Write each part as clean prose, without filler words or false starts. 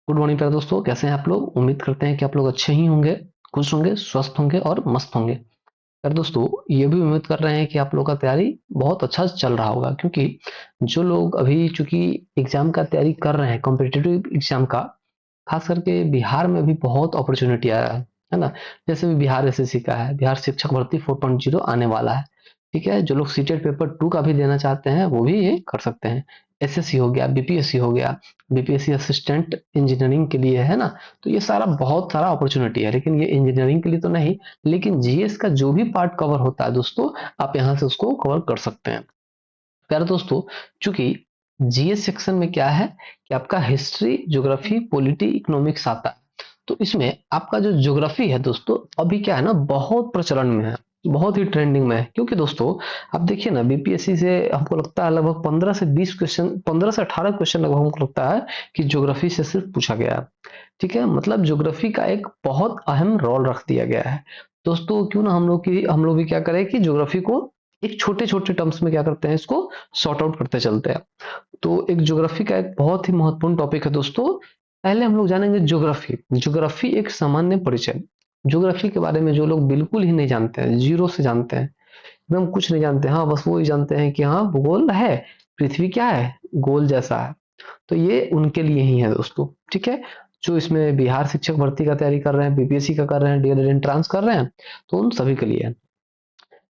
Good morning प्यारे दोस्तों, कैसे हैं आप लोग। उम्मीद करते हैं कि आप लोग अच्छे ही होंगे, खुश होंगे, स्वस्थ होंगे और मस्त होंगे। प्यारे दोस्तों, ये भी उम्मीद कर रहे हैं कि आप लोग का तैयारी बहुत अच्छा चल रहा होगा, क्योंकि जो लोग अभी चूंकि एग्जाम का तैयारी कर रहे हैं, कॉम्पिटिटिव एग्जाम का, खास करके बिहार में भी बहुत अपॉर्चुनिटी आया है ना। जैसे भी बिहार एसएससी का है, बिहार शिक्षक भर्ती 4.0 आने वाला है। ठीक है, जो लोग सीटेट पेपर 2 का भी देना चाहते हैं वो भी ये कर सकते हैं। एसएससी हो गया, बीपीएससी हो गया, बीपीएससी असिस्टेंट इंजीनियरिंग के लिए है ना। तो ये सारा बहुत सारा अपॉर्चुनिटी है, लेकिन ये इंजीनियरिंग के लिए तो नहीं। लेकिन जीएस का जो भी पार्ट कवर होता है दोस्तों, आप यहाँ से उसको कवर कर सकते हैं। प्यारे दोस्तों, चूंकि जीएस सेक्शन में क्या है कि आपका हिस्ट्री, ज्योग्राफी, पॉलिटी, इकोनॉमिक्स आता है। तो इसमें आपका जो ज्योग्राफी है दोस्तों, अभी क्या है ना, बहुत प्रचलन में है, बहुत ही ट्रेंडिंग में है। क्योंकि दोस्तों आप देखिए ना, बीपीएससी से हमको लगता है लगभग 15 से 20 क्वेश्चन, 15 से 18 क्वेश्चन लगभग हमको लगता है कि ज्योग्राफी से सिर्फ पूछा गया है। ठीक है, मतलब ज्योग्राफी का एक बहुत अहम रोल रख दिया गया है। दोस्तों क्यों ना हम लोग भी क्या करें कि ज्योग्राफी को एक छोटे छोटे टर्म्स में क्या करते हैं, इसको सॉर्ट आउट करते चलते हैं। तो एक ज्योग्राफी का एक बहुत ही महत्वपूर्ण टॉपिक है दोस्तों। पहले हम लोग जानेंगे ज्योग्राफी। ज्योग्राफी एक सामान्य परिचय। ज्योग्राफी के बारे में जो लोग बिल्कुल ही नहीं जानते हैं, जीरो से जानते हैं, एकदम कुछ नहीं जानते, हाँ बस वो ही जानते हैं कि हाँ भूगोल है, पृथ्वी क्या है, गोल जैसा है। तो ये उनके लिए ही है दोस्तों। ठीक है, जो इसमें बिहार शिक्षक भर्ती का तैयारी कर रहे हैं, बीपीएससी का कर रहे हैं, डीएलएड एंट्रांस कर रहे हैं, तो उन सभी के लिए है।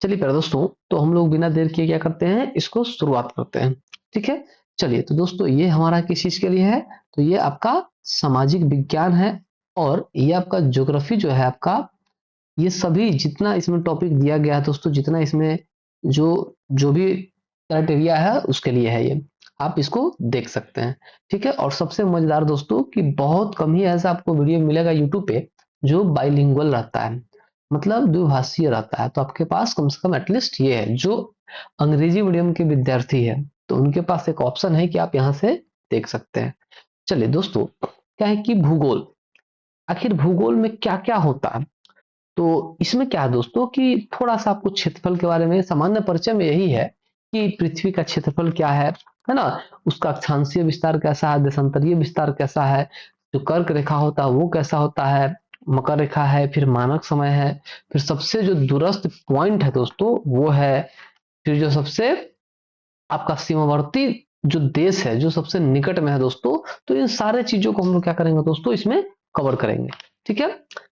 चलिए प्यारे दोस्तों, तो हम लोग बिना देर किए क्या करते हैं, इसको शुरुआत करते हैं। ठीक है, चलिए तो दोस्तों ये हमारा किस चीज के लिए है, तो ये आपका सामाजिक विज्ञान है। और ये आपका ज्योग्राफी जो है आपका, ये सभी जितना इसमें टॉपिक दिया गया है दोस्तों, जितना इसमें जो जो भी क्राइटेरिया है उसके लिए है ये। आप इसको देख सकते हैं। ठीक है, और सबसे मजेदार दोस्तों कि बहुत कम ही ऐसा आपको वीडियो मिलेगा यूट्यूब पे जो बाइलिंगुअल रहता है, मतलब द्विभाषीय रहता है। तो आपके पास कम से कम एटलीस्ट ये है, जो अंग्रेजी मीडियम के विद्यार्थी है तो उनके पास एक ऑप्शन है कि आप यहाँ से देख सकते हैं। चलिए दोस्तों, क्या है कि भूगोल, आखिर भूगोल में क्या क्या होता है। तो इसमें क्या है दोस्तों कि थोड़ा सा आपको क्षेत्रफल के बारे में, सामान्य परिचय में यही है कि पृथ्वी का क्षेत्रफल क्या है ना, उसका अक्षांशीय विस्तार कैसा है, देशांतरीय विस्तार कैसा है, जो कर्क रेखा होता है वो कैसा होता है, मकर रेखा है, फिर मानक समय है, फिर सबसे जो दूरस्थ पॉइंट है दोस्तों वो है, फिर जो सबसे आपका सीमावर्ती जो देश है जो सबसे निकट में है दोस्तों। तो इन सारे चीजों को हम लोग क्या करेंगे दोस्तों, इसमें कवर करेंगे। ठीक है,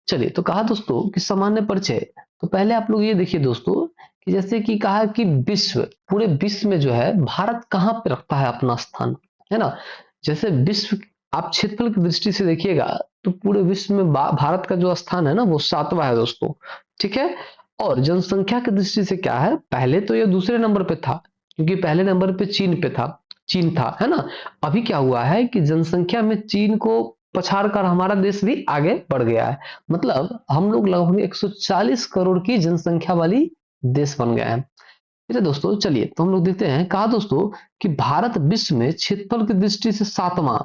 चलिए तो कहा दोस्तों कि सामान्य परिचय। तो पहले आप लोग ये देखिए दोस्तों कि जैसे कि कहा कि विश्व, पूरे विश्व में जो है भारत कहाँ पे रखता है अपना स्थान, है ना। जैसे विश्व, आप क्षेत्रफल की दृष्टि से देखिएगा तो पूरे विश्व में भारत का जो स्थान है ना वो 7वां है दोस्तों। ठीक है, और जनसंख्या की दृष्टि से क्या है, पहले तो ये दूसरे नंबर पे था, क्योंकि पहले नंबर पे चीन पे था, चीन था, है ना। अभी क्या हुआ है कि जनसंख्या में चीन को पछाड़ कर हमारा देश भी आगे बढ़ गया है। मतलब हम लोग लगभग 140 करोड़ की जनसंख्या वाली देश बन गए हैं। ठीक है दोस्तों, चलिए तो हम लोग देखते हैं। कहा दोस्तों कि भारत विश्व में क्षेत्रफल की दृष्टि से 7वां,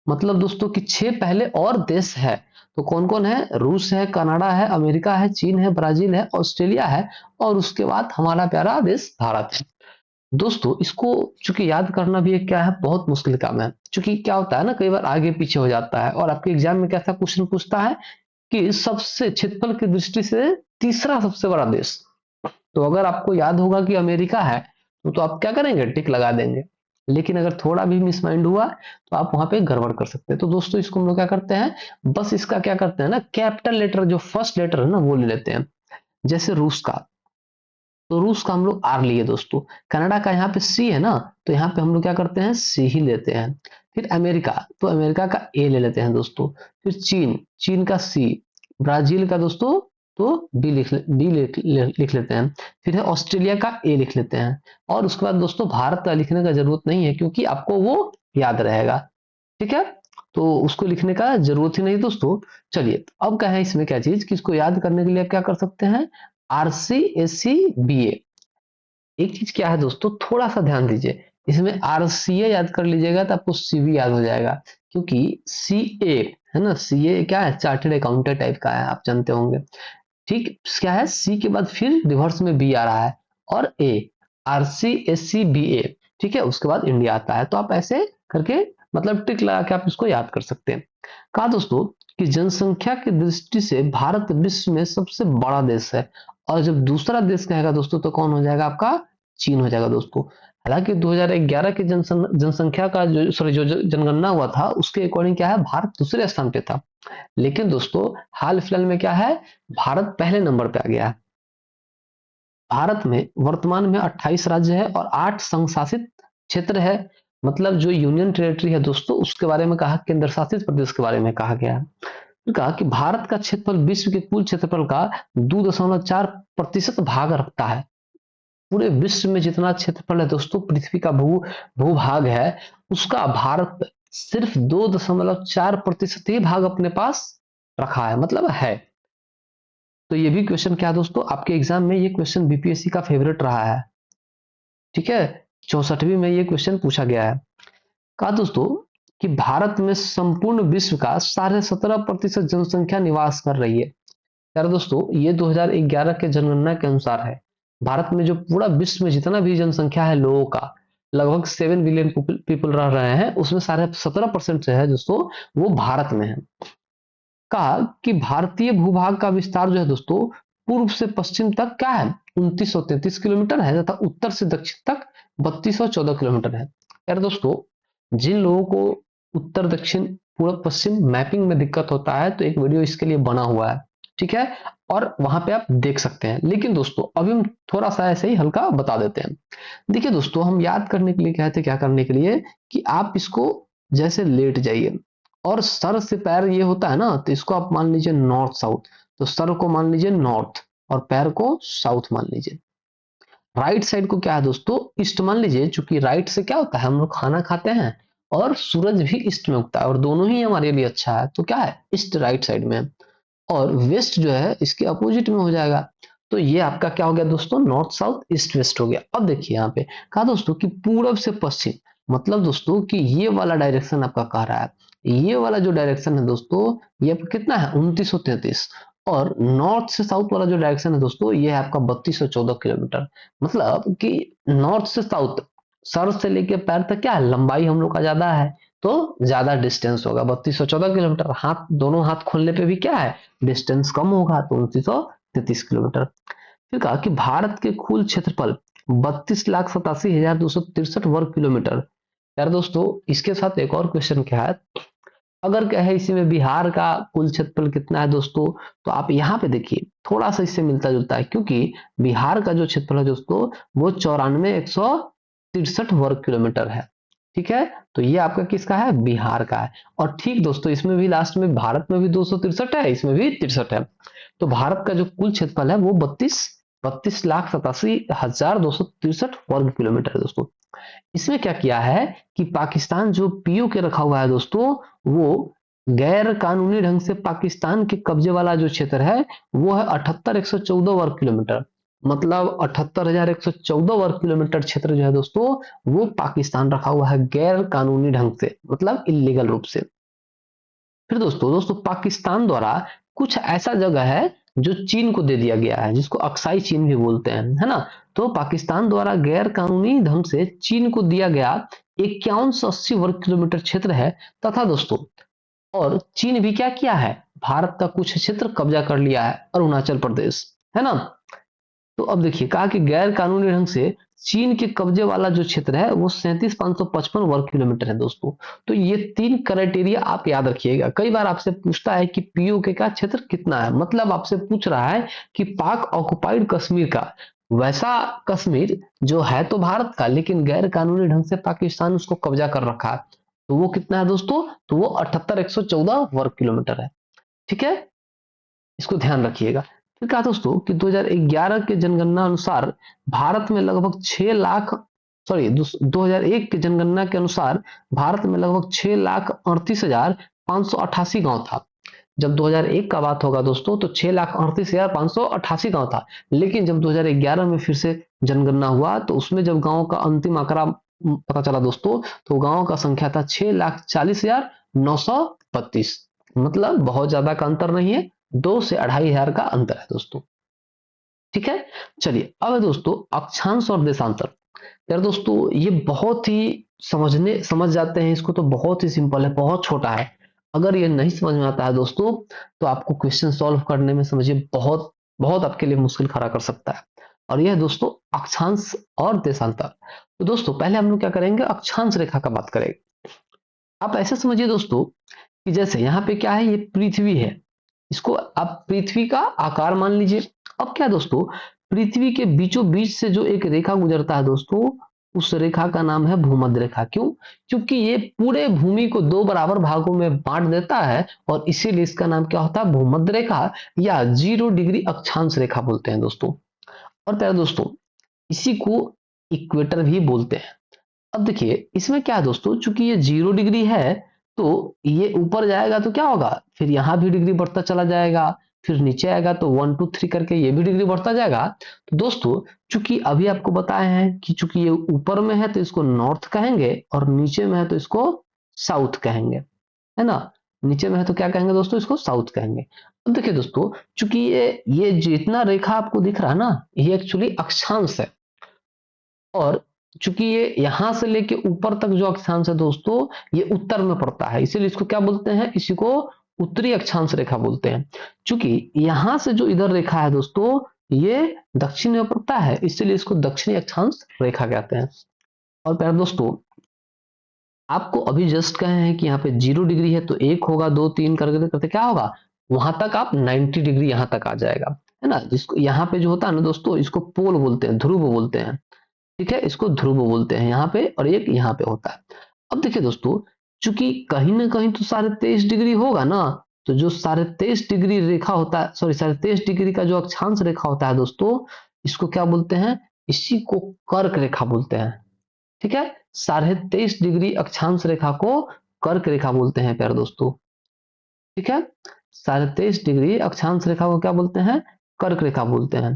मतलब दोस्तों कि 6 पहले और देश है। तो कौन कौन है, रूस है, कनाडा है, अमेरिका है, चीन है, ब्राजील है, ऑस्ट्रेलिया है, और उसके बाद हमारा प्यारा देश भारत है। दोस्तों इसको चूंकि याद करना भी एक क्या है, बहुत मुश्किल काम है। चूंकि क्या होता है ना, कई बार आगे पीछे हो जाता है, और आपके एग्जाम में कैसा क्वेश्चन पूछता है कि सबसे क्षेत्रफल की दृष्टि से तीसरा सबसे बड़ा देश। तो अगर आपको याद होगा कि अमेरिका है, तो आप क्या करेंगे, टिक लगा देंगे। लेकिन अगर थोड़ा भी मिसमाइंड हुआ तो आप वहां पे गड़बड़ कर सकते हैं। तो दोस्तों इसको हम लोग क्या करते हैं, बस इसका क्या करते हैं ना, कैपिटल लेटर जो फर्स्ट लेटर है ना वो ले लेते हैं। जैसे रूस का, तो रूस का हम लोग आर लिए दोस्तों। कनाडा का यहाँ पे सी है ना, तो यहाँ पे हम लोग क्या करते हैं, सी ही लेते हैं। फिर अमेरिका, तो अमेरिका का ए ले लेते हैं दोस्तों। फिर चीन, चीन का सी। ब्राजील का दोस्तों तो लिख लेते हैं। फिर है ऑस्ट्रेलिया का ए लिख लेते हैं। और उसके बाद दोस्तों भारत का लिखने का जरूरत नहीं है, क्योंकि आपको वो याद रहेगा। ठीक है, तो उसको लिखने का जरूरत ही नहीं दोस्तों। चलिए अब क्या है इसमें, क्या चीज, किसको याद करने के लिए आप क्या कर सकते हैं, आरसी, एसी, बीए। एक चीज क्या है दोस्तों, थोड़ा सा ध्यान दीजिए, इसमें आरसीए याद कर लीजिएगा तो आपको सीबी याद हो जाएगा। क्योंकि सीए है ना, सीए क्या है, चार्टेड अकाउंटेंट टाइप का है, आप जानते होंगे। ठीक, क्या है, सी के बाद फिर रिवर्स में बी आ रहा है, और ए, आरसी, एस सी, बी ए। ठीक है, उसके बाद इंडिया आता है। तो आप ऐसे करके मतलब ट्रिक लगा के आप इसको याद कर सकते हैं। कहा दोस्तों कि जनसंख्या की दृष्टि से भारत विश्व में सबसे बड़ा देश है, और जब दूसरा देश कहेगा दोस्तों तो कौन हो जाएगा आपका, चीन हो जाएगा दोस्तों। हालांकि 2011 की जनसंख्या का जो जनगणना हुआ था उसके अकॉर्डिंग क्या है, भारत दूसरे स्थान पे था। लेकिन दोस्तों हाल फिलहाल में क्या है, भारत पहले नंबर पे आ गया है। भारत में वर्तमान में 28 राज्य है और 8 संघ शासित क्षेत्र है। मतलब जो यूनियन टेरिटरी है दोस्तों उसके बारे में कहा, केंद्र शासित प्रदेश के बारे में कहा गया है। फिर कहा कि भारत का क्षेत्रफल विश्व के कुल क्षेत्रफल का 2.4% भाग रखता है। पूरे विश्व में जितना क्षेत्रफल है दोस्तों, पृथ्वी का भूभाग है, उसका भारत सिर्फ 2.4% ही भाग अपने पास रखा है, मतलब है। तो ये भी क्वेश्चन क्या है दोस्तों, आपके एग्जाम में ये क्वेश्चन बीपीएससी का फेवरेट रहा है। ठीक है, 64वीं में ये क्वेश्चन पूछा गया है। कहा दोस्तों कि भारत में संपूर्ण विश्व का 17.5% जनसंख्या निवास कर रही है। यार दोस्तों ये 2011 के जनगणना के अनुसार है। भारत में जो पूरा विश्व में जितना भी जनसंख्या है लोगों का, लगभग 7 बिलियन पीपल रह रहे हैं, उसमें 17.5% जो है दोस्तों वो भारत में है। कहा कि भारतीय भूभाग का विस्तार जो है दोस्तों पूर्व से पश्चिम तक क्या है, 2933 किलोमीटर है, तथा उत्तर से दक्षिण तक 3214 किलोमीटर है। यार दोस्तों जिन लोगों को उत्तर दक्षिण पूर्व पश्चिम मैपिंग में दिक्कत होता है तो एक वीडियो इसके लिए बना हुआ है, ठीक है, और वहां पे आप देख सकते हैं। लेकिन दोस्तों अभी हम थोड़ा सा ऐसे ही हल्का बता देते हैं। देखिए दोस्तों हम याद करने के लिए कहते हैं, क्या करने के लिए कि आप इसको जैसे लेट जाइए और सर से पैर ये होता है ना, तो इसको आप मान लीजिए नॉर्थ साउथ, तो सर को मान लीजिए नॉर्थ और पैर को साउथ मान लीजिए। राइट साइड को क्या है दोस्तों, ईस्ट मान लीजिए, क्योंकि राइट से क्या होता है, हम लोग खाना खाते हैं और सूरज भी ईस्ट में उगता है और दोनों ही हमारे लिए अच्छा है, तो क्या है ईस्ट राइट साइड में। और वेस्ट जो है इसके अपोजिट में हो जाएगा। तो ये आपका क्या हो गया दोस्तों, नॉर्थ साउथ ईस्ट वेस्ट हो गया। अब देखिए यहाँ पे कहा दोस्तों कि पूरब से पश्चिम, मतलब दोस्तों कि ये वाला डायरेक्शन आपका कह रहा है, ये वाला जो डायरेक्शन है दोस्तों ये आपका कितना है 2933, और नॉर्थ से साउथ वाला जो डायरेक्शन है दोस्तों ये है आपका 3214 किलोमीटर। मतलब कि नॉर्थ से साउथ सर से लेके पैर तक क्या है, लंबाई हम लोग का ज्यादा है, तो ज्यादा डिस्टेंस होगा 3214 किलोमीटर। हाथ दोनों हाथ खोलने पे भी क्या है, डिस्टेंस कम होगा, तो 2933 किलोमीटर। फिर कहा कि भारत के कुल क्षेत्रफल 32,87,263 वर्ग किलोमीटर। यार दोस्तों इसके साथ एक और क्वेश्चन क्या है, अगर कहे इसी में बिहार का कुल क्षेत्रफल कितना है दोस्तों, तो आप यहाँ पे देखिए थोड़ा सा इससे मिलता जुलता है, क्योंकि बिहार का जो क्षेत्रफल है दोस्तों वो 94,163 वर्ग किलोमीटर है। ठीक है, तो ये आपका किसका है, बिहार का है। और ठीक दोस्तों इसमें भी लास्ट में भारत में भी 263 है, इसमें भी 63 है। तो भारत का जो कुल क्षेत्रफल है वो 32,87,263 वर्ग किलोमीटर है दोस्तों। इसमें क्या किया है कि पाकिस्तान जो पीओ के रखा हुआ है दोस्तों, वो गैर कानूनी ढंग से पाकिस्तान के कब्जे वाला जो क्षेत्र है वो है 78,114 वर्ग किलोमीटर। मतलब 78,114 वर्ग किलोमीटर क्षेत्र जो है दोस्तों वो पाकिस्तान रखा हुआ है गैर कानूनी ढंग से, मतलब इलीगल रूप से। फिर दोस्तों दोस्तों पाकिस्तान द्वारा कुछ ऐसा जगह है जो चीन को दे दिया गया है, जिसको अक्साई चीन भी बोलते हैं, है ना। तो पाकिस्तान द्वारा गैर कानूनी ढंग से चीन को दिया गया 5180 वर्ग किलोमीटर क्षेत्र है। तथा दोस्तों और चीन भी क्या किया है, भारत का कुछ क्षेत्र कब्जा कर लिया है, अरुणाचल प्रदेश, है ना। तो अब देखिए कहा कि गैर कानूनी ढंग से चीन के कब्जे वाला जो क्षेत्र है वो 37,555 वर्ग किलोमीटर है दोस्तों। तो ये 3 क्राइटेरिया आप याद रखिएगा। कई बार आपसे पूछता है कि पीओके का क्षेत्र कितना है, मतलब आपसे पूछ रहा है कि पाक ऑक्युपाइड कश्मीर का, वैसा कश्मीर जो है तो भारत का लेकिन गैर कानूनी ढंग से पाकिस्तान उसको कब्जा कर रखा है, तो वो कितना है दोस्तों, तो वो 78,114 वर्ग किलोमीटर है। ठीक है, इसको ध्यान रखिएगा। फिर कहा दोस्तों कि 2011 के जनगणना अनुसार भारत में लगभग 6 लाख, सॉरी 2001 के जनगणना के अनुसार भारत में लगभग 6,38,588 गांव था। जब 2001 का बात होगा दोस्तों तो 6,38,588 गांव था। लेकिन जब 2011 में फिर से जनगणना हुआ तो उसमें जब गांव का अंतिम आंकड़ा पता चला दोस्तों, तो गांव का संख्या था 6,40,932। मतलब बहुत ज्यादा का अंतर नहीं है, 2 से 2,500 का अंतर है दोस्तों। ठीक है, चलिए अब है दोस्तों अक्षांश और देशांतर। यार दोस्तों ये बहुत ही समझ जाते हैं इसको तो बहुत ही सिंपल है, बहुत छोटा है। अगर ये नहीं समझ में आता है दोस्तों, तो आपको क्वेश्चन सॉल्व करने में समझिए बहुत बहुत आपके लिए मुश्किल खड़ा कर सकता है। और यह दोस्तों अक्षांश और देशांतर। तो दोस्तों पहले हम लोग क्या करेंगे, अक्षांश रेखा का बात करेंगे। आप ऐसे समझिए दोस्तों कि जैसे यहाँ पे क्या है, ये पृथ्वी है, इसको आप पृथ्वी का आकार मान लीजिए। अब क्या दोस्तों, पृथ्वी के बीचों बीच से जो एक रेखा गुजरता है दोस्तों, उस रेखा का नाम है भूमध्य रेखा। क्यों? क्योंकि ये पूरे भूमि को दो बराबर भागों में बांट देता है, और इसीलिए इसका नाम क्या होता है, भूमध्य रेखा या 0 डिग्री अक्षांश रेखा बोलते हैं दोस्तों। और प्यारे दोस्तों, इसी को इक्वेटर भी बोलते हैं। अब देखिए इसमें क्या है दोस्तों, चूंकि ये 0 डिग्री है, तो ये ऊपर जाएगा तो क्या होगा, फिर यहां भी डिग्री बढ़ता चला जाएगा, फिर नीचे आएगा तो 1 2 3 करके ये भी डिग्री बढ़ता जाएगा। तो दोस्तों चूंकि अभी आपको बताए हैं कि चूंकि ये ऊपर में है तो इसको नॉर्थ कहेंगे, और नीचे में है तो इसको साउथ कहेंगे, है ना। नीचे में है तो क्या कहेंगे दोस्तों, इसको साउथ कहेंगे। अब देखिए दोस्तों, चूंकि ये जितना रेखा आपको दिख रहा है ना, ये एक्चुअली अक्षांश है। और चूंकि ये यहां से लेके ऊपर तक जो अक्षांश है दोस्तों, ये उत्तर में पड़ता है, इसीलिए इसको क्या बोलते हैं, इसी को उत्तरी अक्षांश रेखा बोलते हैं। चूंकि यहां से जो इधर रेखा है दोस्तों, ये दक्षिण में पड़ता है, इसीलिए इसको दक्षिणी अक्षांश रेखा कहते हैं। और प्यारे दोस्तों, आपको अभी जस्ट कहे हैं कि यहाँ पे 0 डिग्री है, तो 1 होगा, 2 3 करते करते क्या होगा, वहां तक आप 90 डिग्री यहां तक आ जाएगा, है ना। जिसको यहाँ पे जो होता है ना दोस्तों, इसको पोल बोलते हैं, ध्रुव बोलते हैं। ठीक है, इसको ध्रुव बोलते हैं यहाँ पे, और एक यहाँ पे होता है। अब देखिए दोस्तों, चूंकि कहीं ना कहीं तो 23.5 डिग्री होगा ना, तो जो 23.5 डिग्री रेखा होता है, सॉरी 23.5 डिग्री का जो अक्षांश रेखा होता है दोस्तों, इसको क्या बोलते हैं, इसी को कर्क रेखा बोलते हैं। ठीक है, 23.5 डिग्री अक्षांश रेखा को कर्क रेखा बोलते हैं प्यारे दोस्तों। ठीक है, 23.5 डिग्री अक्षांश रेखा को क्या बोलते हैं, कर्क रेखा बोलते हैं।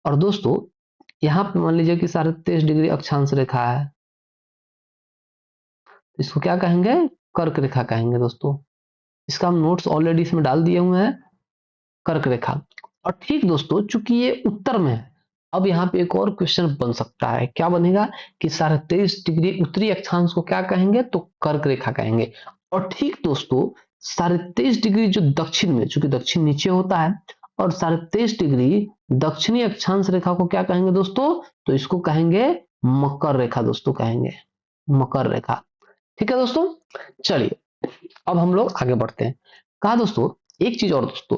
और दोस्तों यहां पे मान लीजिए कि 23.5 डिग्री अक्षांश रेखा है, इसको क्या कहेंगे, कर्क रेखा कहेंगे दोस्तों। इसका हम नोट्स ऑलरेडी इसमें डाल दिए हुए हैं, कर्क रेखा। और ठीक दोस्तों, चूंकि ये उत्तर में है, अब यहाँ पे एक और क्वेश्चन बन सकता है, क्या बनेगा कि 23.5 डिग्री उत्तरी अक्षांश को क्या कहेंगे, तो कर्क रेखा कहेंगे। और ठीक दोस्तों, 23.5 डिग्री जो दक्षिण में, चूंकि दक्षिण नीचे होता है, और 23.5 डिग्री दक्षिणी अक्षांश रेखा को क्या कहेंगे दोस्तों, तो इसको कहेंगे मकर रेखा दोस्तों, कहेंगे मकर रेखा। ठीक है दोस्तों, चलिए अब हम लोग आगे बढ़ते हैं। कहा दोस्तों, एक चीज और दोस्तों,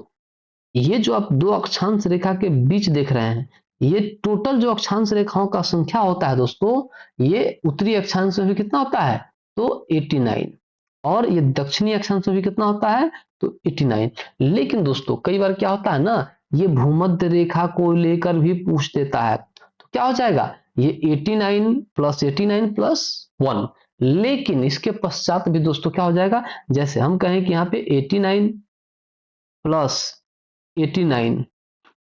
ये जो आप दो अक्षांश रेखा के बीच देख रहे हैं, ये टोटल जो अक्षांश रेखाओं का संख्या होता है दोस्तों, ये उत्तरी अक्षांश में भी कितना होता है, तो 89, और ये दक्षिणी अक्षांश में भी कितना होता है, तो 89। लेकिन दोस्तों कई बार क्या होता है ना, ये भूमध्य रेखा को लेकर भी पूछ देता है, तो क्या हो जाएगा, ये 89 प्लस 89 प्लस 1। लेकिन इसके पश्चात भी दोस्तों क्या हो जाएगा, जैसे हम कहें कि यहाँ पे 89 प्लस 89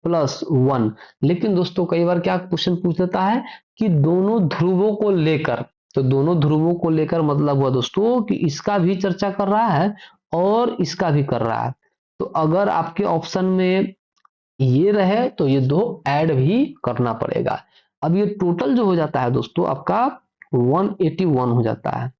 प्लस 1। लेकिन दोस्तों कई बार क्या क्वेश्चन पूछ देता है कि दोनों ध्रुवों को लेकर, तो दोनों ध्रुवों को लेकर मतलब हुआ दोस्तों कि इसका भी चर्चा कर रहा है और इसका भी कर रहा है। तो अगर आपके ऑप्शन में ये रहे तो ये दो ऐड भी करना पड़ेगा। अब ये टोटल जो हो जाता है दोस्तों आपका 181 हो जाता है।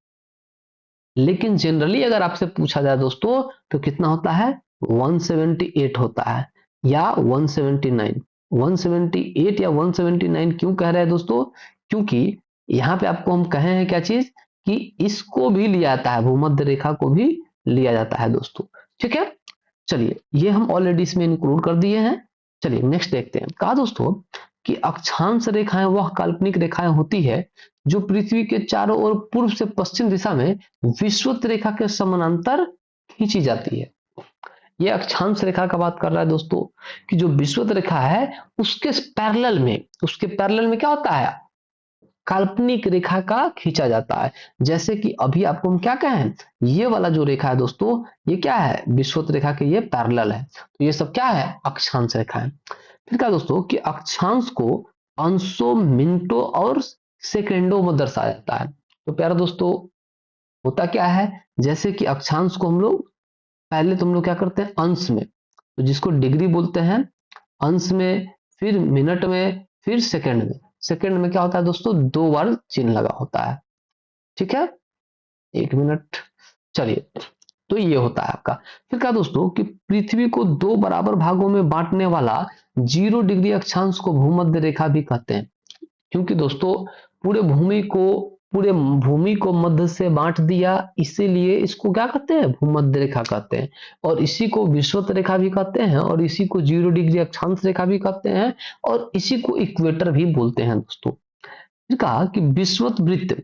लेकिन जनरली अगर आपसे पूछा जाए दोस्तों, तो कितना होता है, 178 होता है, या 179। 178 या 179 क्यों कह रहे हैं दोस्तों, क्योंकि यहां पे आपको हम कहे हैं क्या चीज, कि इसको भी लिया जाता है, भूमध्य रेखा को भी लिया जाता है दोस्तों। ठीक है, चलिए ये हम ऑलरेडी इसमें इंक्लूड कर दिए हैं। चलिए नेक्स्ट देखते हैं। कहा दोस्तों कि अक्षांश रेखाएं वह काल्पनिक रेखाएं होती है जो पृथ्वी के चारों ओर पूर्व से पश्चिम दिशा में विषुवत रेखा के समानांतर खींची जाती है। यह अक्षांश रेखा का बात कर रहा है दोस्तों, कि जो विषुवत रेखा है उसके पैरेलल में क्या होता है, काल्पनिक रेखा का खींचा जाता है। जैसे कि अभी आपको हम क्या कहें, ये वाला जो रेखा है दोस्तों, ये क्या है, विषुवत रेखा के ये पैरेलल है, तो ये सब क्या है, अक्षांश रेखा है। फिर क्या दोस्तों कि अक्षांश को अंशों, मिनटों और सेकेंडों में दर्शाया जाता है। तो प्यारा दोस्तों होता क्या है, जैसे कि अक्षांश को हम लोग पहले तो हम लोग क्या करते हैं, अंश में, तो जिसको डिग्री बोलते हैं, अंश में, फिर मिनट में, फिर सेकंड में। सेकंड में क्या होता है दोस्तों, 2 बार चिन्ह लगा होता है। ठीक है, 1 मिनट। चलिए, तो ये होता है आपका। फिर क्या दोस्तों कि पृथ्वी को 2 बराबर भागों में बांटने वाला 0 डिग्री अक्षांश को भूमध्य रेखा भी कहते हैं। क्योंकि दोस्तों पूरे भूमि को पूरे भूमि को मध्य से बांट दिया, इसीलिए इसको क्या कहते हैं, भूमध्य रेखा कहते हैं। और इसी को विषुवत रेखा भी कहते हैं, और इसी को 0 डिग्री अक्षांश रेखा भी कहते हैं, और इसी को इक्वेटर भी बोलते हैं दोस्तों। फिर कहा कि विषुवत वृत्त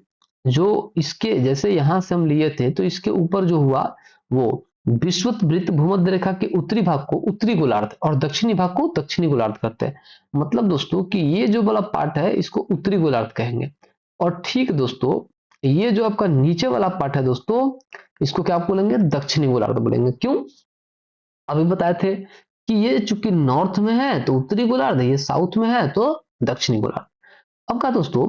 जो इसके जैसे यहां से हम लिए थे, तो इसके ऊपर जो हुआ वो विषुवत वृत्त भूमध्य रेखा के उत्तरी भाग को उत्तरी गोलार्ध और दक्षिणी भाग को दक्षिणी गोलार्ध करते हैं। मतलब दोस्तों कि ये जो वाला पार्ट है इसको उत्तरी गोलार्ध कहेंगे, और ठीक दोस्तों ये जो आपका नीचे वाला पार्ट है दोस्तों, इसको क्या बोलेंगे, दक्षिणी गोलार्ध बोलेंगे। क्यों, अभी बताए थे कि ये चूंकि नॉर्थ में है तो उत्तरी गोलार्ध, ये साउथ में है तो दक्षिणी गोलार्ध। अब क्या दोस्तों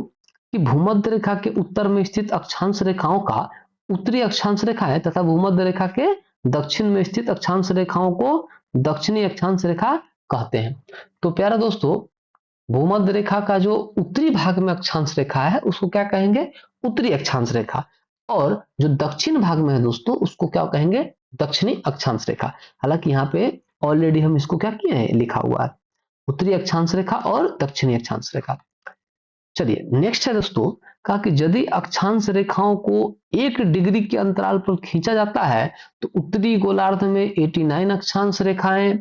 कि भूमध्य रेखा के उत्तर में स्थित अक्षांश रेखाओं का उत्तरी अक्षांश रेखा है, तथा भूमध्य रेखा के दक्षिण में स्थित अक्षांश रेखाओं को दक्षिणी अक्षांश रेखा कहते हैं। तो प्यारा दोस्तों, भूमध्य रेखा का जो उत्तरी भाग में अक्षांश रेखा है उसको क्या कहेंगे, उत्तरी अक्षांश रेखा, और जो दक्षिण भाग में है दोस्तों उसको क्या कहेंगे, दक्षिणी अक्षांश रेखा। हालांकि यहाँ पे ऑलरेडी हम इसको क्या किए हैं, लिखा हुआ है उत्तरी अक्षांश रेखा और दक्षिणी अक्षांश रेखा। चलिए नेक्स्ट है दोस्तों, कहा कि यदि अक्षांश रेखाओं को 1 डिग्री के अंतराल पर खींचा जाता है तो उत्तरी गोलार्ध में 89 अक्षांश रेखाएं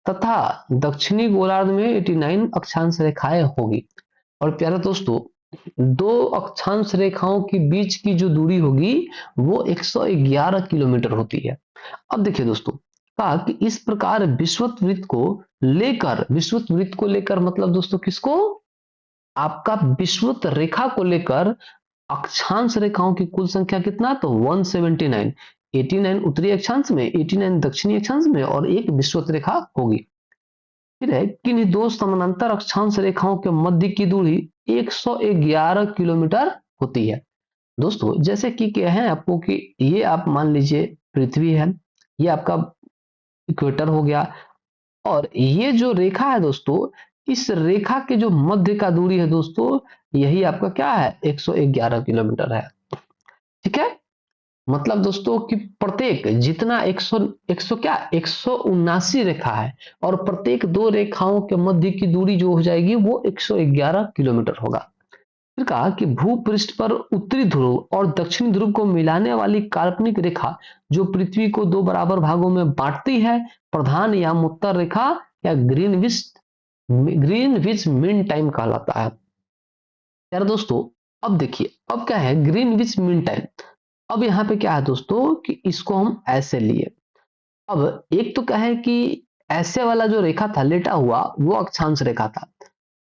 तथा दक्षिणी गोलार्ध में 89 अक्षांश रेखाएं होगी। और प्यारे दोस्तों, 2 अक्षांश रेखाओं के बीच की जो दूरी होगी वो 111 किलोमीटर होती है। अब देखिए दोस्तों, कहा कि इस प्रकार विषुवत वृत्त को लेकर मतलब दोस्तों किसको, आपका विषुवत रेखा को लेकर अक्षांश रेखाओं की कुल संख्या कितना, तो 179, 89 उत्तरी अक्षांश में, 89 दक्षिणी अक्षांश में, और एक विषुवत रेखा होगी। फिर है कि 2 समानांतर अक्षांश रेखाओं के मध्य की दूरी 111 किलोमीटर होती है। दोस्तों जैसे कि क्या है आपको कि ये आप मान लीजिए पृथ्वी है, ये आपका इक्वेटर हो गया, और ये जो रेखा है दोस्तों, इस रेखा के जो मध्य का दूरी है दोस्तों, यही आपका क्या है, 111 किलोमीटर है। ठीक है, मतलब दोस्तों कि प्रत्येक जितना 100 क्या 179 रेखा है, और प्रत्येक 2 रेखाओं के मध्य की दूरी जो हो जाएगी वो 111 किलोमीटर होगा। फिर कहा कि भूपृष्ठ पर उत्तरी ध्रुव और दक्षिणी ध्रुव को मिलाने वाली काल्पनिक रेखा जो पृथ्वी को 2 बराबर भागों में बांटती है, प्रधान या उत्तर रेखा या ग्रीनविच मीन टाइम कहलाता है। यार दोस्तों अब देखिए, अब क्या है ग्रीनविच मीन टाइम। अब यहाँ पे क्या है दोस्तों कि इसको हम ऐसे लिए, अब एक तो क्या है कि ऐसे वाला जो रेखा था लेटा हुआ वो अक्षांश रेखा था।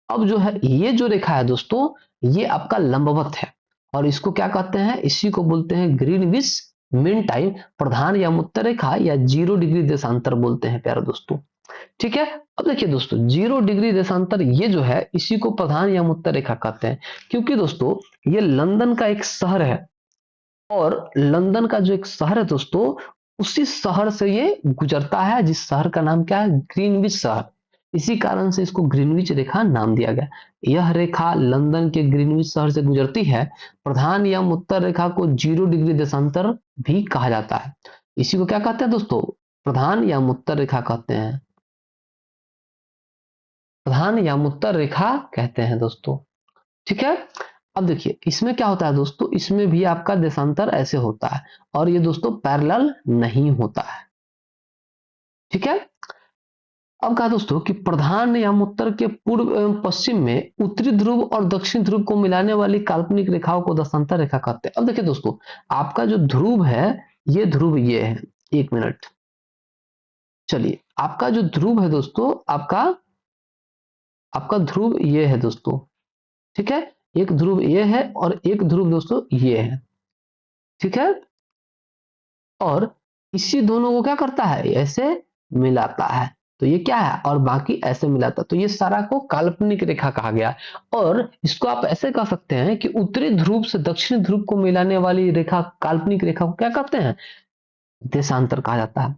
अब जो है ये जो रेखा है दोस्तों, ये आपका लंबवत है, और इसको क्या कहते हैं, इसी को बोलते हैं ग्रीनविच मीन टाइम, प्रधान या उत्तर रेखा या 0 डिग्री देशांतर बोलते हैं प्यारे दोस्तों। ठीक है, अब देखिए दोस्तों 0 डिग्री देशांतर ये जो है इसी को प्रधान या उत्तर रेखा कहते हैं, क्योंकि दोस्तों ये लंदन का एक शहर है, और लंदन का जो एक शहर है दोस्तों, उसी शहर से ये गुजरता है, जिस शहर का नाम क्या है, ग्रीनविच शहर। इसी कारण से इसको ग्रीनविच रेखा नाम दिया गया। यह रेखा लंदन के ग्रीनविच शहर से गुजरती है। प्रधान या उत्तर रेखा को 0 डिग्री देशांतर भी कहा जाता है। इसी को क्या कहते हैं दोस्तों, प्रधान या उत्तर रेखा कहते हैं, प्रधान या उत्तर रेखा कहते हैं दोस्तों। ठीक है, अब देखिए इसमें क्या होता है दोस्तों, इसमें भी आपका देशांतर ऐसे होता है, और ये दोस्तों पैरेलल नहीं होता है। ठीक है, अब कहा दोस्तों कि प्रधान या उत्तर के पूर्व एवं पश्चिम में उत्तरी ध्रुव और दक्षिण ध्रुव को मिलाने वाली काल्पनिक रेखाओं को देशांतर रेखा कहते हैं। अब देखिए दोस्तों, आपका जो ध्रुव है, ये ध्रुव ये है, 1 मिनट। चलिए, आपका जो ध्रुव है दोस्तों, आपका आपका ध्रुव ये है दोस्तों। ठीक है, एक ध्रुव ये है और एक ध्रुव दोस्तों ये है। ठीक है, और इसी दोनों को क्या करता है, ऐसे मिलाता है, तो ये क्या है, और बाकी ऐसे मिलाता है, तो ये सारा को काल्पनिक रेखा कहा गया। और इसको आप ऐसे कह सकते हैं कि उत्तरी ध्रुव से दक्षिणी ध्रुव को मिलाने वाली रेखा, काल्पनिक रेखा को क्या कहते हैं, देशांतर कहा जाता है।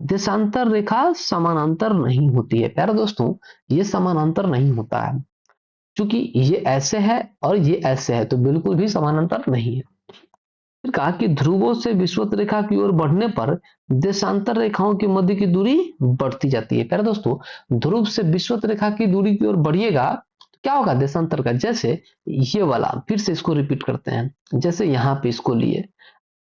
देशांतर रेखा समानांतर नहीं होती है प्यारे दोस्तों, ये समानांतर नहीं होता है, क्योंकि ये ऐसे है और ये ऐसे है, तो बिल्कुल भी समानांतर नहीं है। फिर कहा कि ध्रुवों से विषुवत रेखा की ओर बढ़ने पर देशांतर रेखाओं के मध्य की दूरी बढ़ती जाती है। प्यारे दोस्तों, ध्रुव से विषुवत रेखा की दूरी की ओर बढ़िएगा तो क्या होगा देशांतर का, जैसे ये वाला, फिर से इसको रिपीट करते हैं, जैसे यहाँ पे इसको लिए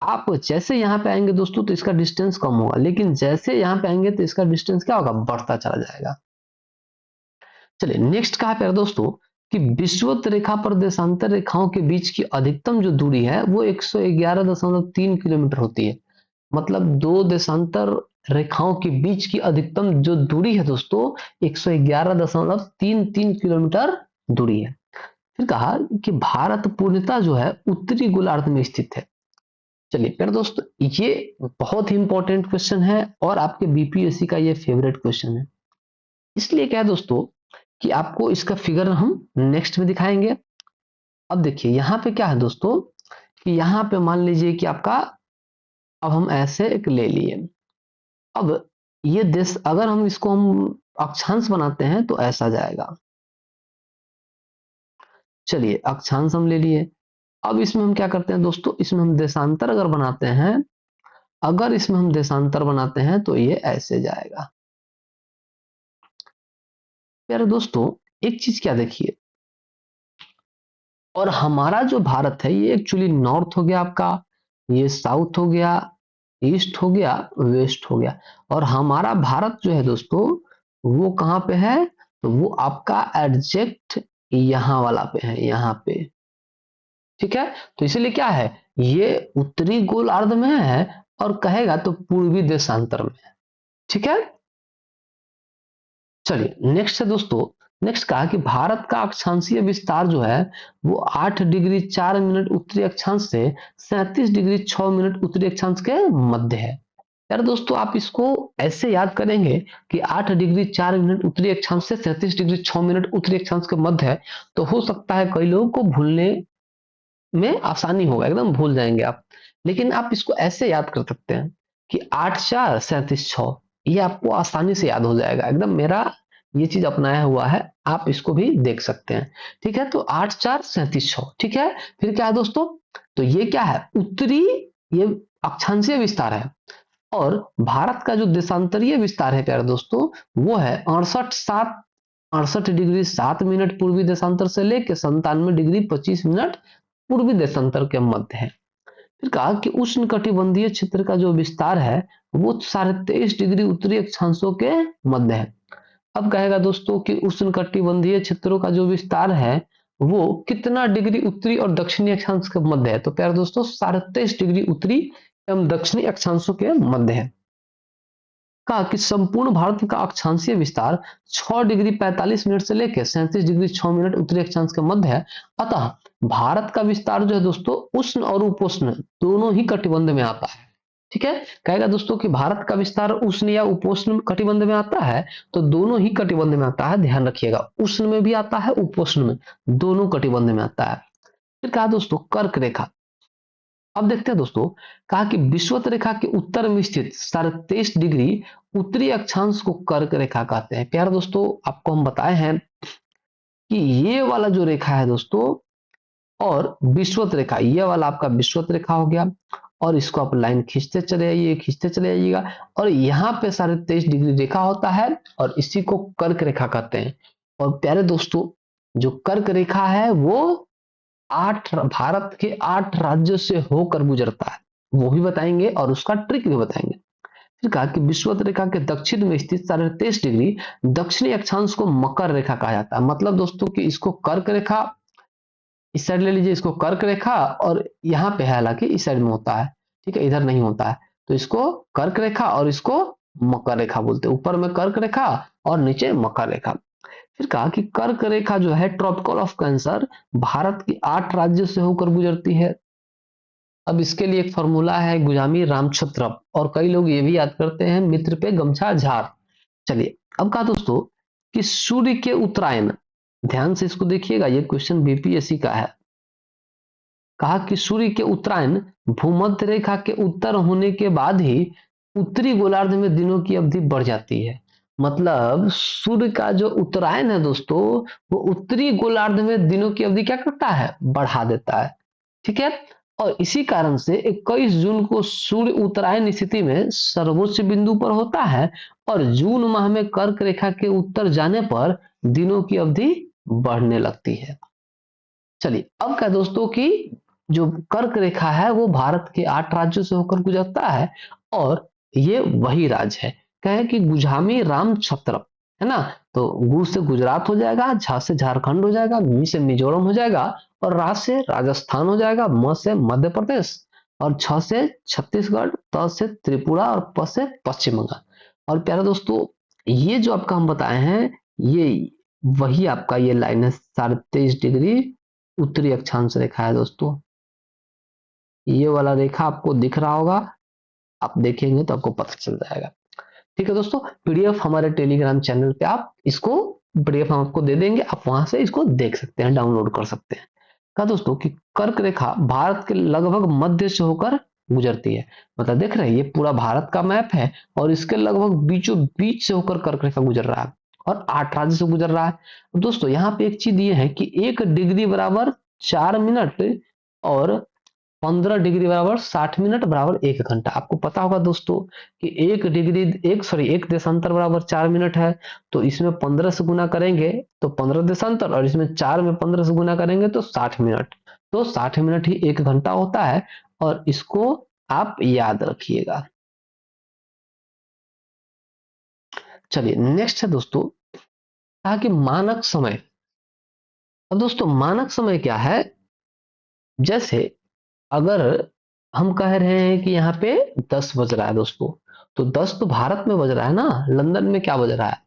आप, जैसे यहाँ पे आएंगे दोस्तों तो इसका डिस्टेंस कम होगा, लेकिन जैसे यहाँ पे आएंगे तो इसका डिस्टेंस क्या होगा, बढ़ता चला जाएगा। चलिए नेक्स्ट कहा प्यारे दोस्तों कि विषुवत रेखा पर देशांतर रेखाओं के बीच की अधिकतम जो दूरी है वो 111.3 किलोमीटर होती है। मतलब दो देशांतर रेखाओं के बीच की अधिकतम जो दूरी है दोस्तों 111.33 किलोमीटर दूरी है। फिर कहा कि भारत पूर्णतः जो है उत्तरी गोलार्ध में स्थित है। चलिए प्यारे दोस्तों, ये बहुत ही इंपॉर्टेंट क्वेश्चन है और आपके बीपीएससी का ये फेवरेट क्वेश्चन है। इसलिए क्या है दोस्तों कि आपको इसका फिगर हम नेक्स्ट में दिखाएंगे। अब देखिए यहाँ पे क्या है दोस्तों कि यहाँ पे मान लीजिए कि आपका, अब हम ऐसे एक ले लिए, अब ये देश अगर हम इसको हम अक्षांश बनाते हैं तो ऐसा जाएगा। चलिए अक्षांश हम ले लिए। अब इसमें हम क्या करते हैं दोस्तों, इसमें हम देशांतर अगर बनाते हैं, अगर इसमें हम देशांतर बनाते हैं तो ये ऐसे जाएगा। प्यारे दोस्तों एक चीज क्या देखिए, और हमारा जो भारत है ये एक्चुअली नॉर्थ हो गया आपका, ये साउथ हो गया, ईस्ट हो गया, वेस्ट हो गया, और हमारा भारत जो है दोस्तों वो कहाँ पे है, तो वो आपका एग्जैक्ट यहाँ वाला पे है, यहाँ पे। ठीक है, तो इसीलिए क्या है, ये उत्तरी गोलार्ध में है और कहेगा तो पूर्वी देशांतर में है। ठीक है, चलिए नेक्स्ट है दोस्तों, नेक्स्ट कहा कि भारत का अक्षांशीय विस्तार जो है वो 8 डिग्री 4 मिनट उत्तरी अक्षांश से 37 डिग्री 6 मिनट उत्तरी अक्षांश के मध्य है। यार दोस्तों आप इसको ऐसे याद करेंगे कि 8 डिग्री 4 मिनट उत्तरी अक्षांश से 37 डिग्री 6 मिनट उत्तरी अक्षांश के मध्य है, तो हो सकता है कई लोगों को भूलने में आसानी होगा, एकदम भूल जाएंगे आप। लेकिन आप इसको ऐसे याद कर सकते हैं कि 8 4 37 6, ये आपको आसानी से याद हो जाएगा एकदम। मेरा ये चीज अपनाया हुआ है, आप इसको भी देख सकते हैं। ठीक है, तो 8 4 37 6। ठीक है, फिर क्या है दोस्तों, तो ये क्या है, उत्तरी, ये अक्षांशीय विस्तार है, और भारत का जो देशांतरीय विस्तार है प्यारे दोस्तों वो है 68 डिग्री 7 मिनट पूर्वी देशांतर से लेकर 97 डिग्री 25 मिनट पूर्वी देशांतर के मध्य है। फिर कहा कि उष्ण कटिबंधीय क्षेत्र का जो विस्तार है वो 23.5 डिग्री उत्तरी अक्षांशों के मध्य है। अब कहेगा दोस्तों कि उष्ण कटिबंधीय क्षेत्रों का जो विस्तार है वो कितना डिग्री उत्तरी और दक्षिणी अक्षांश के मध्य है, तो प्यारे दोस्तों 23.5 डिग्री उत्तरी एवं दक्षिणी अक्षांशों के मध्य है। कहा कि संपूर्ण भारत का अक्षांशीय विस्तार 6 डिग्री 45 मिनट से लेकर 37 डिग्री 6 मिनट उत्तरी अक्षांश के मध्य है। अतः भारत का विस्तार जो है दोस्तों उष्ण और उपोष्ण दोनों ही कटिबंध में आता है। ठीक है, कहेगा दोस्तों कि भारत का विस्तार उष्ण या उपोष्ण कटिबंध में आता है, तो दोनों ही कटिबंध में आता है, ध्यान रखिएगा, उष्ण में भी आता है, उपोष्ण में, दोनों कटिबंध में आता है। फिर कहा दोस्तों कर्क रेखा। अब देखते हैं दोस्तों, कहा कि विषुवत रेखा के उत्तर में स्थित 23 डिग्री उत्तरी अक्षांश को कर्क रेखा कहते हैं। प्यारे दोस्तों आपको हम बताए हैं कि ये वाला जो रेखा है दोस्तों, और विषुवत रेखा, ये वाला आपका विषुवत रेखा हो गया, और इसको आप लाइन खींचते चले आइए, खींचते चले आइएगा, और यहाँ पे 23.5 डिग्री रेखा होता है और इसी को कर्क रेखा कहते हैं। और प्यारे दोस्तों जो कर्क रेखा है वो भारत के 8 राज्यों से होकर गुजरता है, वो भी बताएंगे और उसका ट्रिक भी बताएंगे। फिर कहा कि विषुवत रेखा के दक्षिण में स्थित 23.5 डिग्री दक्षिणी अक्षांश को मकर रेखा कहा जाता है। मतलब दोस्तों कि इसको कर्क रेखा, इस साइड ले लीजिए, इसको कर्क रेखा, और यहाँ पे है हालांकि इस साइड में होता है, ठीक है, इधर नहीं होता है, तो इसको कर्क रेखा और इसको मकर रेखा बोलते हैं। ऊपर में कर्क रेखा और नीचे मकर रेखा। फिर कहा कि कर्क रेखा जो है ट्रॉपिकल ऑफ कैंसर भारत की 8 राज्यों से होकर गुजरती है। अब इसके लिए एक फॉर्मूला है गुजामी रामछत्रप, और कई लोग ये भी याद करते हैं मित्र पे गमछा झार। चलिए अब कहा दोस्तों कि सूर्य के उत्तरायण, ध्यान से इसको देखिएगा, ये क्वेश्चन बीपीएससी का है। कहा कि सूर्य के उत्तरायण भूमध्य रेखा के उत्तर होने के बाद ही उत्तरी गोलार्ध में दिनों की अवधि बढ़ जाती है। मतलब सूर्य का जो उत्तरायण है दोस्तों वो उत्तरी गोलार्ध में दिनों की अवधि क्या करता है, बढ़ा देता है। ठीक है, और इसी कारण से 21 जून को सूर्य उत्तरायण स्थिति में सर्वोच्च बिंदु पर होता है और जून माह में कर्क रेखा के उत्तर जाने पर दिनों की अवधि बढ़ने लगती है। चलिए अब क्या दोस्तों कि जो कर्क रेखा है वो भारत के 8 राज्यों से होकर गुजरता है और ये वही राज्य है। कहे कि गुझामी राम छत्रप है ना, तो गु से गुजरात हो जाएगा, झा से झारखंड हो जाएगा, मी से मिजोरम हो जाएगा और रा से राजस्थान हो जाएगा, म से मध्य प्रदेश और छ से छत्तीसगढ़, त से त्रिपुरा और प से पश्चिम बंगाल। और प्यारे दोस्तों ये जो आपका हम बताए हैं ये वही आपका ये लाइन है 23.5 डिग्री उत्तरी अक्षांश रेखा है दोस्तों। ये वाला रेखा आपको दिख रहा होगा, आप देखेंगे तो आपको पता चल जाएगा। ठीक है दोस्तों, पीडीएफ हमारे टेलीग्राम चैनल पे आप इसको पीडीएफ हम आपको दे देंगे, आप वहां से इसको देख सकते हैं, डाउनलोड कर सकते हैं। कहा दोस्तों कि कर्क रेखा भारत के लगभग मध्य से होकर गुजरती है। मतलब देख रहे हैं ये पूरा भारत का मैप है और इसके लगभग बीचों बीच से होकर कर्क रेखा गुजर रहा है और 8 राज्य से गुजर रहा है। दोस्तों यहाँ पे एक चीज ये है कि 1 डिग्री बराबर 4 मिनट और 15 डिग्री बराबर 60 मिनट बराबर 1 घंटा। आपको पता होगा दोस्तों कि 1 देशांतर बराबर 4 मिनट है, तो इसमें 15 से गुना करेंगे तो 15 देशांतर और इसमें 4 में 15 से गुना करेंगे तो 60 मिनट, तो 60 मिनट ही 1 घंटा होता है और इसको आप याद रखिएगा। चलिए नेक्स्ट है दोस्तों, कहा कि मानक समय। अब दोस्तों मानक समय क्या है, जैसे अगर हम कह रहे हैं कि यहाँ पे 10 बज रहा है दोस्तों, तो 10 तो भारत में बज रहा है ना, लंदन में क्या बज रहा है।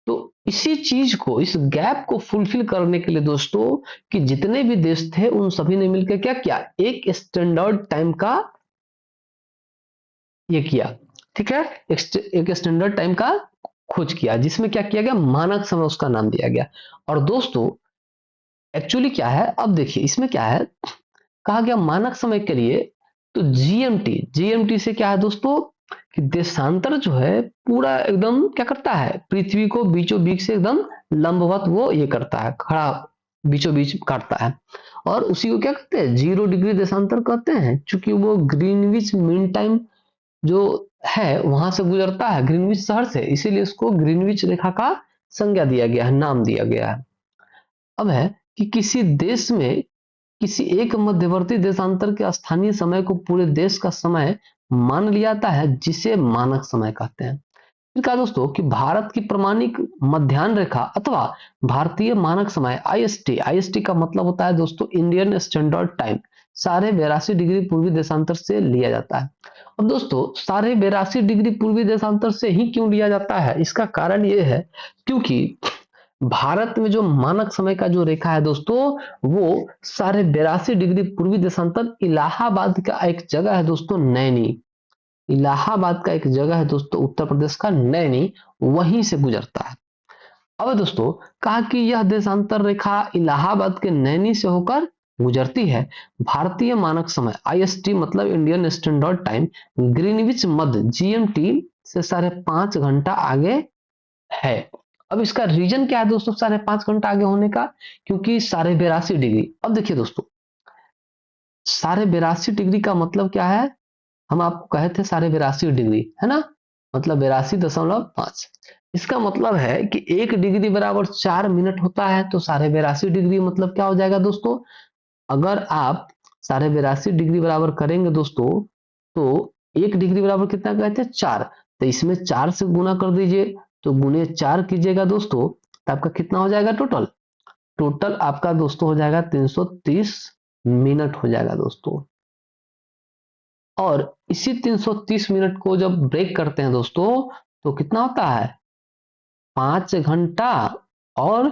तो इसी चीज को, इस गैप को फुलफिल करने के लिए दोस्तों कि जितने भी देश थे उन सभी ने मिलकर क्या किया, एक स्टैंडर्ड टाइम का ये किया। ठीक है, एक स्टैंडर्ड टाइम का खोज किया जिसमें क्या किया गया, मानक समय उसका नाम दिया गया। और दोस्तों एक्चुअली क्या है, अब देखिए इसमें क्या है, कहा गया मानक समय के लिए तो जीएमटी, जीएमटी से क्या है दोस्तों कि देशांतर जो है पूरा एकदम क्या करता है, पृथ्वी को बीचों बीच से एकदम लंबवत वो ये करता है, खड़ा बीचों बीच काटता है और उसी को क्या कहते हैं 0 डिग्री देशांतर कहते हैं, क्योंकि वो ग्रीनविच मीन टाइम जो है वहां से गुजरता है, ग्रीनविच शहर से, इसीलिए उसको ग्रीनविच रेखा का संज्ञा दिया गया है, नाम दिया गया है। अब है कि किसी देश में किसी एक मध्यवर्ती देशांतर के स्थानीय समय को पूरे देश का समय मान लिया जाता है जिसे मानक समय कहते हैं। फिर कहा दोस्तों कि भारत की प्रमाणिक मध्याह्न रेखा अथवा भारतीय मानक समय आईएसटी, आईएसटी का मतलब होता है दोस्तों इंडियन स्टैंडर्ड टाइम, 82.5 डिग्री पूर्वी देशांतर से लिया जाता है। अब दोस्तों 82.5 डिग्री पूर्वी देशांतर से ही क्यों लिया जाता है, इसका कारण यह है क्योंकि भारत में जो मानक समय का जो रेखा है दोस्तों वो 82.5 डिग्री पूर्वी देशांतर इलाहाबाद का एक जगह है दोस्तों नैनी, इलाहाबाद का एक जगह है दोस्तों उत्तर प्रदेश का नैनी, वहीं से गुजरता है। अब दोस्तों कहा कि यह देशांतर रेखा इलाहाबाद के नैनी से होकर गुजरती है। भारतीय मानक समय आईएसटी मतलब इंडियन स्टैंडर्ड टाइम ग्रीनविच मध्य जीएमटी से 5.5 घंटा आगे है। अब इसका रीजन क्या है दोस्तों 5.5 घंटा आगे होने का, क्योंकि 82.5 डिग्री। अब देखिए दोस्तों 82.5 डिग्री का मतलब क्या है, हम आपको कहे थे 82.5 डिग्री है ना, मतलब 82.5। इसका मतलब है कि 1 डिग्री बराबर 4 मिनट होता है, तो 82.5 डिग्री मतलब क्या हो जाएगा दोस्तों, अगर आप 82.5 डिग्री बराबर करेंगे दोस्तों तो 1 डिग्री बराबर कितना कहते हैं 4, तो इसमें 4 से गुना कर दीजिए, तो गुने 4 कीजिएगा दोस्तों तो आपका कितना हो जाएगा टोटल, टोटल आपका दोस्तों हो जाएगा 330 मिनट हो जाएगा दोस्तों। और इसी 330 मिनट को जब ब्रेक करते हैं दोस्तों तो कितना होता है 5 घंटा और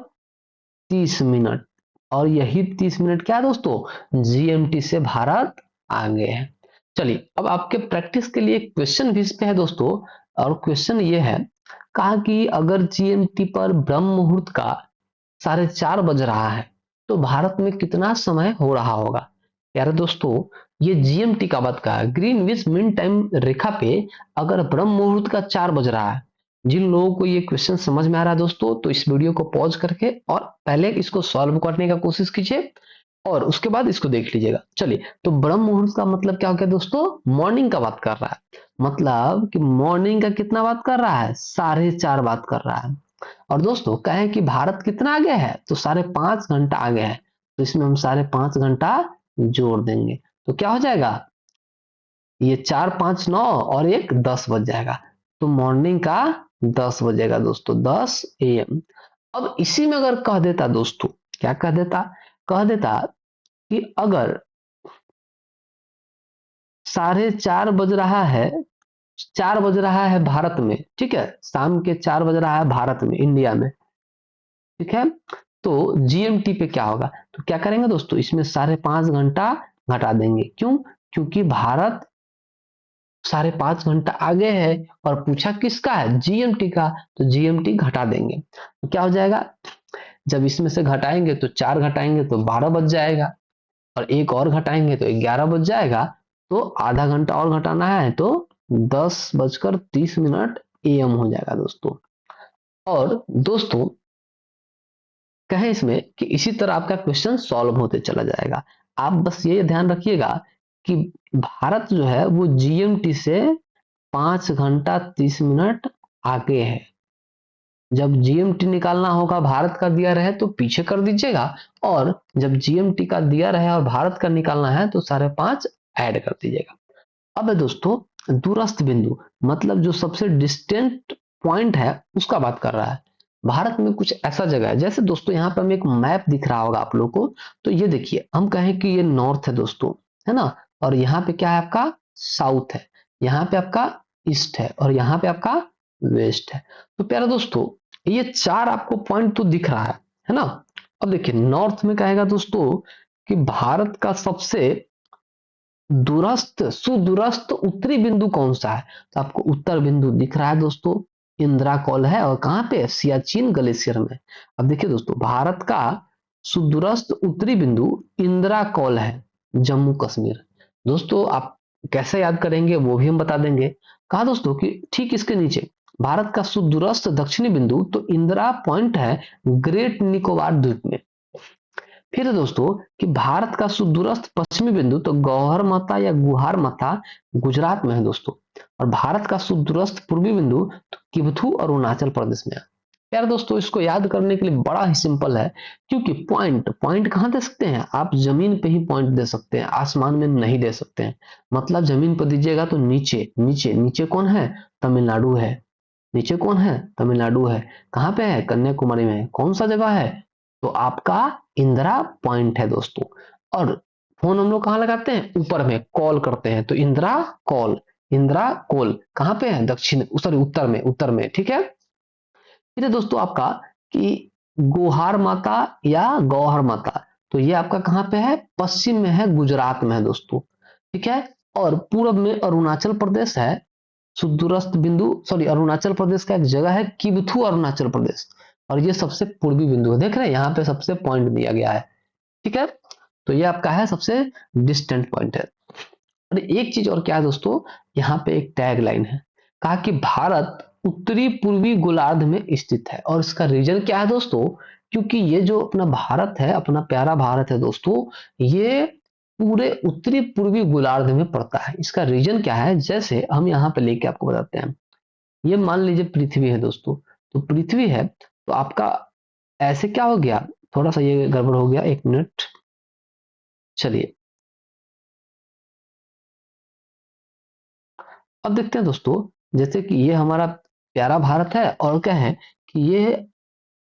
30 मिनट, और यही 30 मिनट क्या है दोस्तों जीएमटी से भारत आगे है। चलिए अब आपके प्रैक्टिस के लिए क्वेश्चन भी इस पे है दोस्तों, और क्वेश्चन ये है, कहा कि अगर जीएमटी पर ब्रह्म मुहूर्त का 4:30 बज रहा है तो भारत में कितना समय हो रहा होगा। यार दोस्तों ये जीएमटी का बात का है, ग्रीनविच मीन टाइम रेखा पे अगर ब्रह्म मुहूर्त का 4 बज रहा है, जिन लोगों को ये क्वेश्चन समझ में आ रहा है दोस्तों तो इस वीडियो को पॉज करके और पहले इसको सॉल्व करने का कोशिश कीजिए, और उसके बाद इसको देख लीजिएगा। चलिए, तो ब्रह्म मुहूर्त का मतलब क्या हो गया दोस्तों? मॉर्निंग का बात कर रहा है, मतलब कि मॉर्निंग का कितना बात कर रहा है? 4:30 बात कर रहा है। और दोस्तों कहें कि भारत कितना आगे है, तो 5.5 घंटा आगे है, तो इसमें हम 5.5 घंटा जोड़ देंगे, तो क्या हो जाएगा? ये 4, 5, 9 और एक 10 बज जाएगा, तो मॉर्निंग का 10 बजेगा दोस्तों, 10 AM। अब इसी में अगर कह देता दोस्तों, क्या कह देता? कह देता कि अगर 4:30 बज रहा है, 4 बज रहा है भारत में, ठीक है, शाम के 4 बज रहा है भारत में, इंडिया में, ठीक है, तो जीएमटी पे क्या होगा? तो क्या करेंगे दोस्तों, इसमें 5.5 घंटा घटा देंगे। क्यों? क्योंकि भारत 5.5 घंटा आगे है, और पूछा किसका है? जीएमटी का, तो जीएमटी घटा देंगे, तो क्या हो जाएगा? जब इसमें से घटाएंगे तो 4 घटाएंगे तो 12 बज जाएगा, और एक और घटाएंगे तो 11 बज जाएगा, तो आधा घंटा और घटाना है, तो 10:30 AM हो जाएगा दोस्तों। और दोस्तों कहें इसमें कि इसी तरह आपका क्वेश्चन सॉल्व होते चला जाएगा। आप बस ये ध्यान रखिएगा कि भारत जो है वो जीएमटी से 5 घंटा 30 मिनट आगे है। जब जीएमटी निकालना होगा भारत का दिया रहे तो पीछे कर दीजिएगा, और जब जीएमटी का दिया रहे और भारत का निकालना है तो 5.5 ऐड कर दीजिएगा। अब है दोस्तों दूरस्थ बिंदु, मतलब जो सबसे डिस्टेंट पॉइंट है उसका बात कर रहा है। भारत में कुछ ऐसा जगह है, जैसे दोस्तों यहाँ पे हमें एक मैप दिख रहा होगा आप लोगों को, तो ये देखिए, हम कहें कि ये नॉर्थ है दोस्तों, है ना, और यहाँ पे क्या है आपका? साउथ है, यहाँ पे आपका ईस्ट है, और यहाँ पे आपका वेस्ट है। तो प्यारे दोस्तों ये 4 आपको पॉइंट तो दिख रहा है ना। अब देखिए नॉर्थ में कहेगा दोस्तों कि भारत का सबसे दूरस्थ सुदूरस्थ उत्तरी बिंदु कौन सा है? तो आपको उत्तर बिंदु दिख रहा है दोस्तों, इंदिरा कॉल है, और कहां पे? सियाचिन ग्लेशियर में। अब देखिए दोस्तों भारत का सुदूरस्थ उत्तरी बिंदु इंदिरा कॉल है, जम्मू कश्मीर। दोस्तों आप कैसे याद करेंगे वो भी हम बता देंगे। कहा दोस्तों कि ठीक इसके नीचे भारत का सुदूरस्थ दक्षिणी बिंदु तो इंदिरा पॉइंट है ग्रेट निकोबार द्वीप में। फिर है दोस्तों कि भारत का सुदूरस्थ पश्चिमी बिंदु तो गौहर माता या गुहार माता गुजरात में है दोस्तों, और भारत का सुदूरस्थ पूर्वी बिंदु तो किबथू अरुणाचल प्रदेश में है। यार दोस्तों इसको याद करने के लिए बड़ा ही सिंपल है, क्योंकि पॉइंट पॉइंट कहां दे सकते हैं आप? जमीन पे ही पॉइंट दे सकते हैं, आसमान में नहीं दे सकते हैं। मतलब जमीन पर दीजिएगा तो नीचे नीचे नीचे कौन है? तमिलनाडु है। नीचे कौन है? तमिलनाडु है। कहां पे है? कन्याकुमारी में है। कौन सा जगह है? तो आपका इंदिरा पॉइंट है दोस्तों। और फोन हम लोग कहां लगाते हैं? ऊपर में कॉल करते हैं, तो इंदिरा कॉल, इंदिरा कॉल कहां पे है? दक्षिण, सॉरी उत्तर में, उत्तर में, ठीक है। फिर है दोस्तों आपका कि गोहार माता या गौहर माता, तो ये आपका कहां पे है? पश्चिम में है, गुजरात में है दोस्तों, ठीक है। और पूर्व में अरुणाचल प्रदेश है, सुदूरस्थ बिंदु, सॉरी अरुणाचल प्रदेश का एक जगह है किबथू अरुणाचल प्रदेश, और ये सबसे पूर्वी बिंदु है। देख रहे हैं यहाँ पे सबसे पॉइंट दिया गया है, ठीक है। तो ये आपका है सबसे डिस्टेंट पॉइंट है। और एक चीज और क्या है दोस्तों, यहाँ पे एक टैग लाइन है, कहा कि भारत उत्तरी पूर्वी गोलार्ध में स्थित है, और इसका रीजन क्या है दोस्तों? क्योंकि ये जो अपना भारत है, अपना प्यारा भारत है दोस्तों, ये पूरे उत्तरी पूर्वी गोलार्ध में पड़ता है। इसका रीजन क्या है? जैसे हम यहाँ पे लेके आपको बताते हैं। ये मान लीजिए पृथ्वी है दोस्तों, तो पृथ्वी है, तो आपका ऐसे क्या हो गया, थोड़ा सा ये गड़बड़ हो गया, 1 मिनट, चलिए अब देखते हैं दोस्तों। जैसे कि ये हमारा प्यारा भारत है, और क्या है कि ये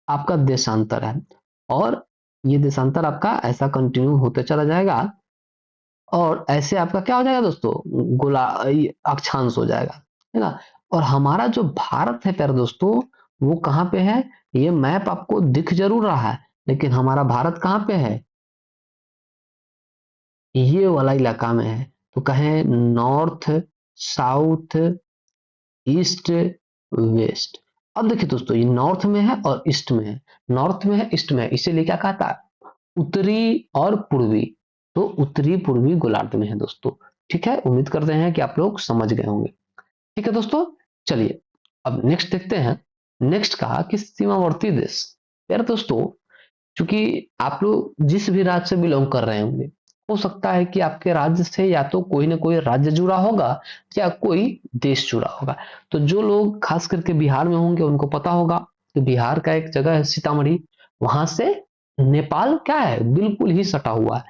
आपका देशांतर है, और ये देशांतर आपका ऐसा कंटिन्यू होते चला जाएगा, और ऐसे आपका क्या हो जाएगा दोस्तों? गोला ये अक्षांश हो जाएगा, है ना। और हमारा जो भारत है प्यारे दोस्तों, वो कहाँ पे है? ये मैप आपको दिख जरूर रहा है, लेकिन हमारा भारत कहाँ पे है? ये वाला इलाका में है। तो कहें नॉर्थ, साउथ, ईस्ट, वेस्ट। अब देखिए दोस्तों ये नॉर्थ में है और ईस्ट में है, नॉर्थ में है, ईस्ट में है, इसीलिए क्या कहता है? उत्तरी और पूर्वी। तो उत्तरी पूर्वी गोलार्ध में है दोस्तों, ठीक है। उम्मीद करते हैं कि आप लोग समझ गए होंगे, ठीक है दोस्तों। चलिए अब नेक्स्ट देखते हैं। नेक्स्ट कहा कि सीमावर्ती देश। यार दोस्तों क्योंकि आप लोग जिस भी राज्य से बिलोंग कर रहे होंगे, हो सकता है कि आपके राज्य से या तो कोई ना कोई राज्य जुड़ा होगा या कोई देश जुड़ा होगा। तो जो लोग खास करके बिहार में होंगे उनको पता होगा कि बिहार का एक जगह है सीतामढ़ी, वहां से नेपाल क्या है, बिल्कुल ही सटा हुआ है।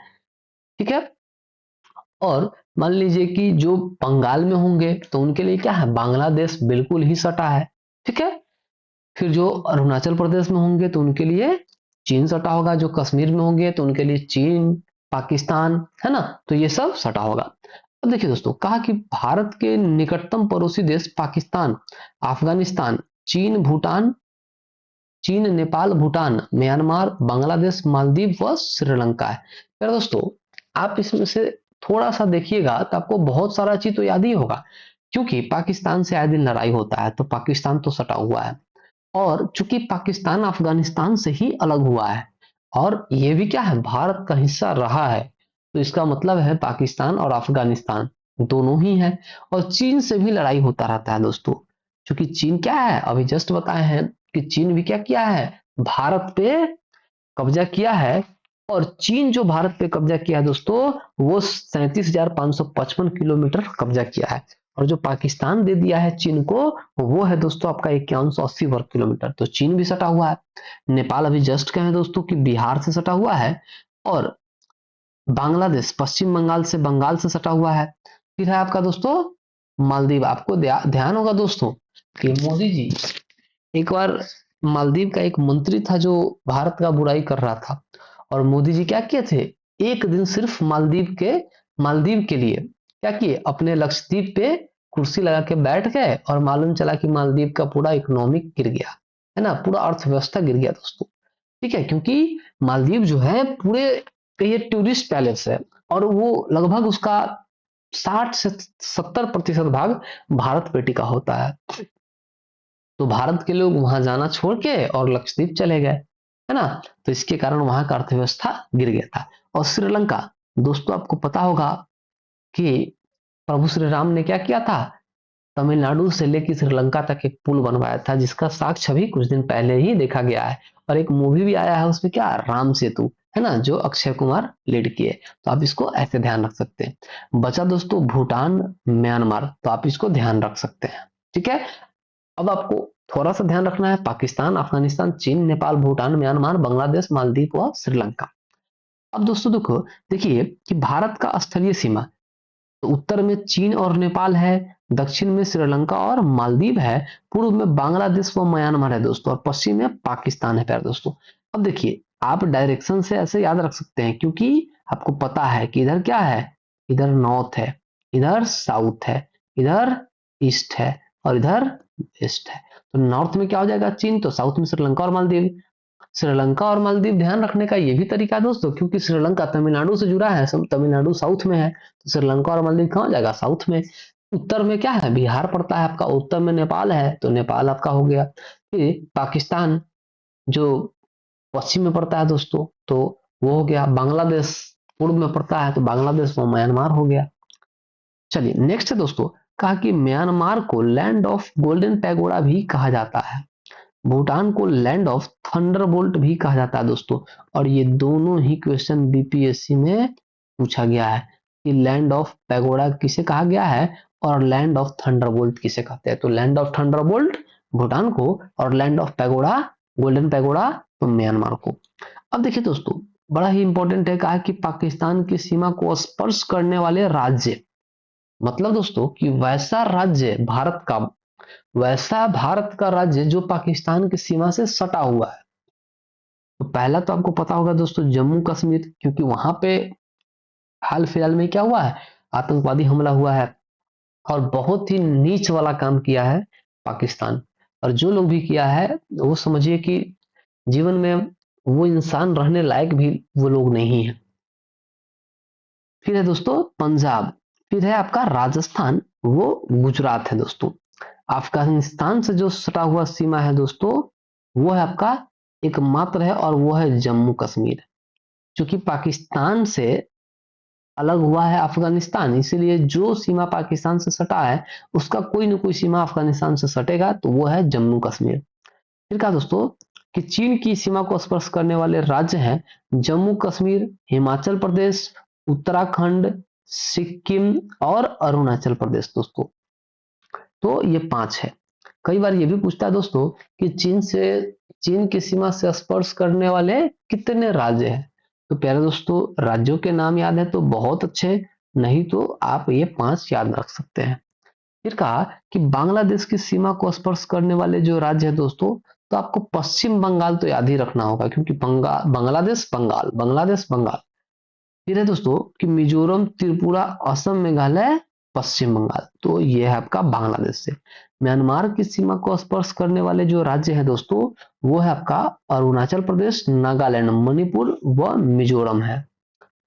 ठीक है। और मान लीजिए कि जो बंगाल में होंगे तो उनके लिए क्या है, बांग्लादेश बिल्कुल ही सटा है। ठीक है। फिर जो अरुणाचल प्रदेश में होंगे तो उनके लिए चीन सटा होगा, जो कश्मीर में होंगे तो उनके लिए चीन, पाकिस्तान, है ना, तो ये सब सटा होगा। अब देखिए दोस्तों, कहा कि भारत के निकटतम पड़ोसी देश पाकिस्तान, अफगानिस्तान, चीन, भूटान, चीन, नेपाल, भूटान, म्यांमार, बांग्लादेश, मालदीव व श्रीलंका है। फिर दोस्तों, आप इसमें से थोड़ा सा देखिएगा तो आपको बहुत सारा चीज तो याद ही होगा, क्योंकि पाकिस्तान से आए दिन लड़ाई होता है तो पाकिस्तान तो सटा हुआ है। और चूंकि पाकिस्तान अफगानिस्तान से ही अलग हुआ है और ये भी क्या है, भारत का हिस्सा रहा है, तो इसका मतलब है पाकिस्तान और अफगानिस्तान दोनों ही है। और चीन से भी लड़ाई होता रहता है दोस्तों, क्योंकि चीन क्या है, अभी जस्ट बताए हैं कि चीन भी क्या किया है, भारत पे कब्जा किया है। और चीन जो भारत पे कब्जा किया है दोस्तों, वो 37,555 किलोमीटर कब्जा किया है। और जो पाकिस्तान दे दिया है चीन को, वो है दोस्तों आपका 5180 वर्ग किलोमीटर। तो चीन भी सटा हुआ है। नेपाल अभी जस्ट कहे दोस्तों कि बिहार से सटा हुआ है। और बांग्लादेश पश्चिम बंगाल से, सटा हुआ है। फिर है आपका दोस्तों मालदीव। आपको ध्यान होगा दोस्तों कि मोदी जी, एक बार मालदीव का एक मंत्री था जो भारत का बुराई कर रहा था, और मोदी जी क्या किए थे, एक दिन सिर्फ मालदीव के लिए क्या किए, अपने लक्षद्वीप पे कुर्सी लगा के बैठ गए, और मालूम चला कि मालदीव का पूरा इकोनॉमिक गिर गया, है ना, पूरा अर्थव्यवस्था गिर गया दोस्तों। ठीक है, क्योंकि मालदीव जो है पूरे ये टूरिस्ट पैलेस है, और वो लगभग उसका 60 से 70% भाग भारत पे टिका होता है। तो भारत के लोग वहां जाना छोड़ के और लक्षद्वीप चले गए, है ना। तो इसके कारण वहां का अर्थव्यवस्था गिर गया था। और श्रीलंका, दोस्तों आपको पता होगा कि प्रभु श्री राम ने क्या किया था, तमिलनाडु से लेकर श्रीलंका तक एक पुल बनवाया था, जिसका साक्ष्य अभी कुछ दिन पहले ही देखा गया है। और एक मूवी भी आया है उसमें, क्या, राम सेतु, है ना, जो अक्षय कुमार लीड किए। तो आप इसको ऐसे ध्यान रख सकते हैं। बचा दोस्तों भूटान, म्यांमार, तो आप इसको ध्यान रख सकते हैं। ठीक है। अब आपको थोड़ा सा ध्यान रखना है, पाकिस्तान, अफगानिस्तान, चीन, नेपाल, भूटान, म्यांमार, बांग्लादेश, मालदीव व श्रीलंका। अब दोस्तों देखो, देखिए कि भारत का स्थलीय सीमा, तो उत्तर में चीन और नेपाल है, दक्षिण में श्रीलंका और मालदीव है, पूर्व में बांग्लादेश व म्यांमार है दोस्तों, और पश्चिम में पाकिस्तान है प्यारे दोस्तों। अब देखिए, आप डायरेक्शन से ऐसे याद रख सकते हैं, क्योंकि आपको पता है कि इधर क्या है, इधर नॉर्थ है, इधर साउथ है, इधर ईस्ट है, और इधर वेस्ट है। तो नॉर्थ में क्या हो जाएगा, चीन, तो साउथ में श्रीलंका और मालदीव। श्रीलंका और मालदीव ध्यान रखने का ये भी तरीका है दोस्तों, क्योंकि श्रीलंका तमिलनाडु से जुड़ा है, तमिलनाडु साउथ में है, तो श्रीलंका और मालदीव कहाँ हो जाएगा, साउथ में। उत्तर में क्या है, बिहार पड़ता है आपका, उत्तर में नेपाल है, तो नेपाल आपका हो गया। फिर पाकिस्तान जो पश्चिम में पड़ता है दोस्तों, तो वो हो गया। बांग्लादेश पूर्व में पड़ता है, तो बांग्लादेश वो म्यांमार हो गया। चलिए नेक्स्ट है दोस्तों, कहा कि म्यांमार को लैंड ऑफ गोल्डन पैगोडा भी कहा जाता है, भूटान को लैंड ऑफ थंडरबोल्ट भी कहा जाता है दोस्तों। और ये दोनों ही क्वेश्चन बीपीएससी में पूछा गया है कि लैंड ऑफ पैगोडा किसे कहा गया है और लैंड ऑफ थंडरबोल्ट किसे कहते हैं। तो लैंड ऑफ थंडरबोल्ट भूटान को, और land of pagoda, golden pagoda, तो म्यांमार को। अब देखिए दोस्तों, बड़ा ही इंपॉर्टेंट है, कहा कि पाकिस्तान की सीमा को स्पर्श करने वाले राज्य, मतलब दोस्तों कि वैसा भारत का राज्य जो पाकिस्तान की सीमा से सटा हुआ है। तो पहला तो आपको पता होगा दोस्तों जम्मू कश्मीर, क्योंकि वहां पे हाल फिलहाल में क्या हुआ है, आतंकवादी हमला हुआ है, और बहुत ही नीच वाला काम किया है पाकिस्तान। और जो लोग भी किया है वो समझिए कि जीवन में वो इंसान रहने लायक भी वो लोग नहीं है। फिर है दोस्तों पंजाब, फिर है आपका राजस्थान, वो गुजरात है दोस्तों। अफगानिस्तान से जो सटा हुआ सीमा है दोस्तों, वो है आपका एकमात्र है, और वो है जम्मू कश्मीर। क्योंकि पाकिस्तान से अलग हुआ है अफगानिस्तान, इसीलिए जो सीमा पाकिस्तान से सटा है उसका कोई ना कोई सीमा अफगानिस्तान से सटेगा, तो वो है जम्मू कश्मीर। फिर कहा दोस्तों कि चीन की सीमा को स्पर्श करने वाले राज्य हैं जम्मू कश्मीर, हिमाचल प्रदेश, उत्तराखंड, सिक्किम और अरुणाचल प्रदेश दोस्तों। तो ये 5 है। कई बार ये भी पूछता है दोस्तों कि चीन की सीमा से स्पर्श करने वाले कितने राज्य हैं। तो प्यारे दोस्तों, राज्यों के नाम याद है तो बहुत अच्छे, नहीं तो आप ये 5 याद रख सकते हैं। फिर कहा कि बांग्लादेश की सीमा को स्पर्श करने वाले जो राज्य है दोस्तों, तो आपको पश्चिम बंगाल तो याद ही रखना होगा, क्योंकि बांग्लादेश बंगाल। फिर है दोस्तों कि मिजोरम, त्रिपुरा, असम, मेघालय, पश्चिम बंगाल। तो ये है आपका बांग्लादेश से। म्यांमार की सीमा को स्पर्श करने वाले जो राज्य है दोस्तों, वो है आपका अरुणाचल प्रदेश, नागालैंड, मणिपुर व मिजोरम है।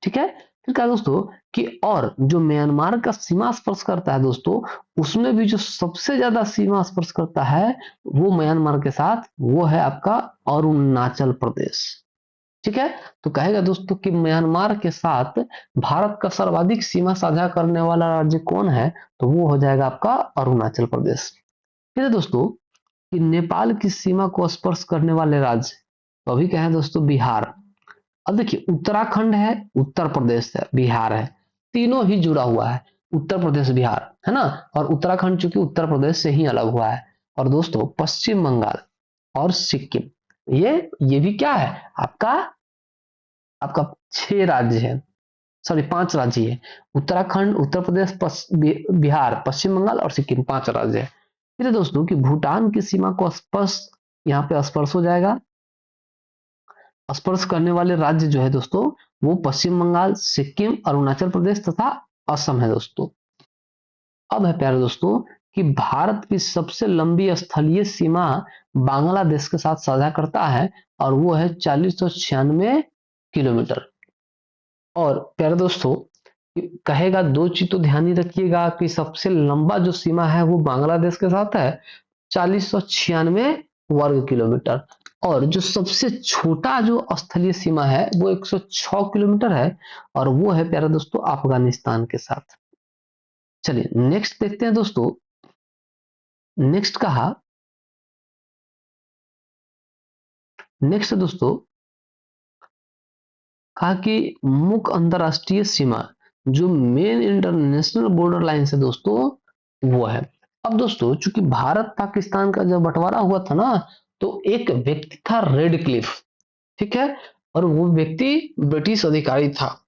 ठीक है। फिर कहा दोस्तों कि और जो म्यांमार का सीमा स्पर्श करता है दोस्तों, उसमें भी जो सबसे ज्यादा सीमा स्पर्श करता है वो म्यांमार के साथ, वो है आपका अरुणाचल प्रदेश। ठीक है। तो कहेगा दोस्तों कि म्यांमार के साथ भारत का सर्वाधिक सीमा साझा करने वाला राज्य कौन है, तो वो हो जाएगा आपका अरुणाचल प्रदेश। फिर है दोस्तों कि नेपाल की सीमा को स्पर्श करने वाले राज्य, तो अभी क्या है दोस्तों, बिहार। अब देखिए, उत्तराखंड है, उत्तर प्रदेश है, बिहार है, तीनों ही जुड़ा हुआ है। उत्तर प्रदेश बिहार है ना, और उत्तराखंड चूंकि उत्तर प्रदेश से ही अलग हुआ है। और दोस्तों पश्चिम बंगाल और सिक्किम, ये भी क्या है आपका आपका 6 राज्य है, सॉरी 5 राज्य है। उत्तराखंड, उत्तर प्रदेश, बिहार, पश्चिम बंगाल और सिक्किम, 5 राज्य है। फिर दोस्तों कि भूटान की सीमा को स्पर्श, यहाँ पे स्पर्श हो जाएगा। स्पर्श करने वाले राज्य जो है दोस्तों, वो पश्चिम बंगाल, सिक्किम, अरुणाचल प्रदेश तथा असम है दोस्तों। अब है प्यारे दोस्तों कि भारत की सबसे लंबी स्थलीय सीमा बांग्लादेश के साथ साझा करता है, और वो है 4096 किलोमीटर। और प्यारे दोस्तों कहेगा, 2 चीज तो ध्यान ही रखिएगा कि सबसे लंबा जो सीमा है वो बांग्लादेश के साथ है, 4096 वर्ग किलोमीटर। और जो सबसे छोटा जो स्थलीय सीमा है वो 106 किलोमीटर है, और वो है प्यारे दोस्तों अफगानिस्तान के साथ। चलिए नेक्स्ट देखते हैं दोस्तों। नेक्स्ट दोस्तों कहा कि मुख्य अंतरराष्ट्रीय सीमा, जो मेन इंटरनेशनल बॉर्डर लाइन है दोस्तों, वो है। अब दोस्तों चूंकि भारत पाकिस्तान का जब बंटवारा हुआ था ना, तो एक व्यक्ति था रेड क्लिफ, ठीक है, और वो व्यक्ति ब्रिटिश अधिकारी था,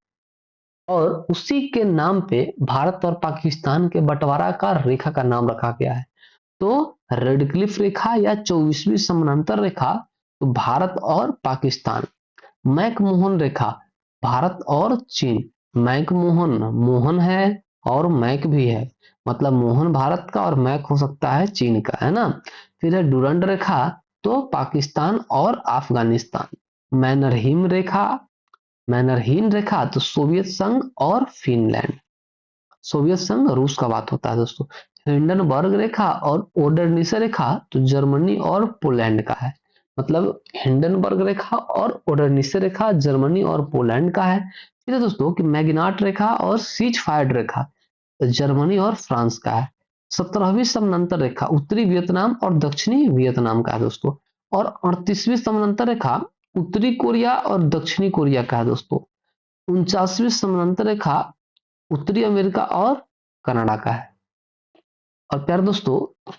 और उसी के नाम पे भारत और पाकिस्तान के बंटवारा का रेखा का नाम रखा गया है। तो रेड क्लिफ रेखा या 24वीं समानांतर रेखा, तो भारत और पाकिस्तान। मैकमोहन रेखा, भारत और चीन। मैकमोहन मोहन है और मैक भी है, मतलब मोहन भारत का और मैक हो सकता है चीन का, है ना। फिर है डुरंड रेखा, तो पाकिस्तान और अफगानिस्तान। मैनरहीन रेखा तो सोवियत संघ और फिनलैंड। सोवियत संघ रूस का बात होता है दोस्तों। हिंडनबर्ग रेखा और ओडरनिसे रेखा तो जर्मनी और पोलैंड का है, मतलब हिंडनबर्ग रेखा और ओडरनिसे रेखा जर्मनी और पोलैंड का है। फिर है दोस्तों कि मैग्नाट रेखा और सीज फायर्ड रेखा तो जर्मनी और फ्रांस का है। 17वीं समानांतर रेखा उत्तरी वियतनाम और दक्षिणी वियतनाम का है दोस्तों। और 38वीं समानांतर रेखा उत्तरी कोरिया और दक्षिणी कोरिया का है दोस्तों। 49वीं समानांतर रेखा उत्तरी अमेरिका और कनाडा का है। और प्यारे दोस्तों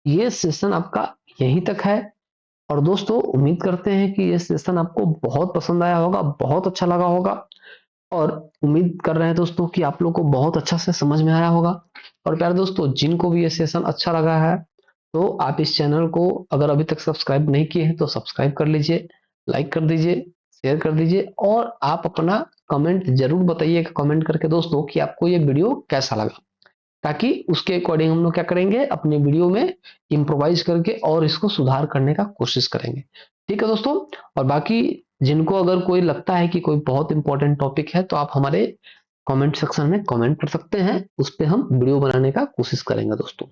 ये सेशन आपका यहीं तक है, और दोस्तों उम्मीद करते हैं कि ये सेशन आपको बहुत पसंद आया होगा, बहुत अच्छा लगा होगा, और उम्मीद कर रहे हैं दोस्तों कि आप लोग को बहुत अच्छा से समझ में आया होगा। और प्यारे दोस्तों जिनको भी ये सेशन अच्छा लगा है, तो आप इस चैनल को अगर अभी तक सब्सक्राइब नहीं किए हैं तो सब्सक्राइब कर लीजिए, लाइक कर दीजिए, शेयर कर दीजिए, और आप अपना कमेंट जरूर बताइएगा कमेंट करके दोस्तों कि आपको ये वीडियो कैसा लगा, ताकि उसके अकॉर्डिंग हम लोग क्या करेंगे, अपने वीडियो में इम्प्रोवाइज करके और इसको सुधार करने का कोशिश करेंगे। ठीक है दोस्तों। और बाकी जिनको अगर कोई लगता है कि कोई बहुत इंपॉर्टेंट टॉपिक है, तो आप हमारे कमेंट सेक्शन में कमेंट कर सकते हैं, उस पर हम वीडियो बनाने का कोशिश करेंगे दोस्तों।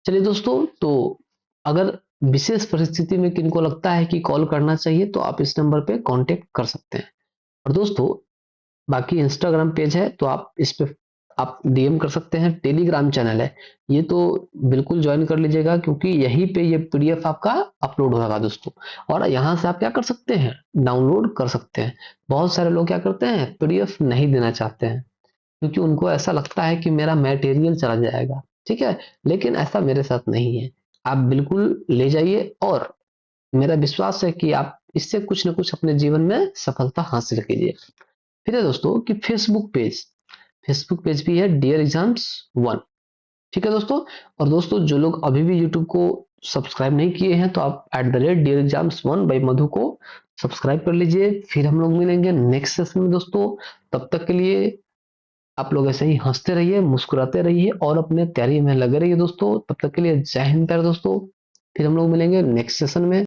चलिए दोस्तों, तो अगर विशेष परिस्थिति में किनको लगता है कि कॉल करना चाहिए, तो आप इस नंबर पे कांटेक्ट कर सकते हैं। और दोस्तों बाकी इंस्टाग्राम पेज है, तो आप इस पे आप डीएम कर सकते हैं। टेलीग्राम चैनल है, ये तो बिल्कुल ज्वाइन कर लीजिएगा, क्योंकि यहीं पे ये पीडीएफ आपका अपलोड होगा दोस्तों। और यहाँ से आप क्या कर सकते हैं, डाउनलोड कर सकते हैं। बहुत सारे लोग क्या करते हैं, पीडीएफ नहीं देना चाहते हैं, क्योंकि उनको ऐसा लगता है कि मेरा मटेरियल चला जाएगा, ठीक है। लेकिन ऐसा मेरे साथ नहीं है, आप बिल्कुल ले जाइए, और मेरा विश्वास है कि आप इससे कुछ ना कुछ अपने जीवन में सफलता हासिल कीजिए। फिर है दोस्तों कि फेसबुक पेज भी है, डियर एग्जाम्स वन, ठीक है दोस्तों। और दोस्तों जो लोग अभी भी यूट्यूब को सब्सक्राइब नहीं किए हैं, तो आप @डियर एग्जाम्स वन बाई मधु को सब्सक्राइब कर लीजिए। फिर हम लोग मिलेंगे नेक्स्ट सेशन में दोस्तों। तब तक के लिए आप लोग ऐसे ही हंसते रहिए, मुस्कुराते रहिए, और अपने तैयारी में लगे रहिए दोस्तों। तब तक के लिए जय हिंद प्यारे दोस्तों। फिर हम लोग मिलेंगे नेक्स्ट सेशन में।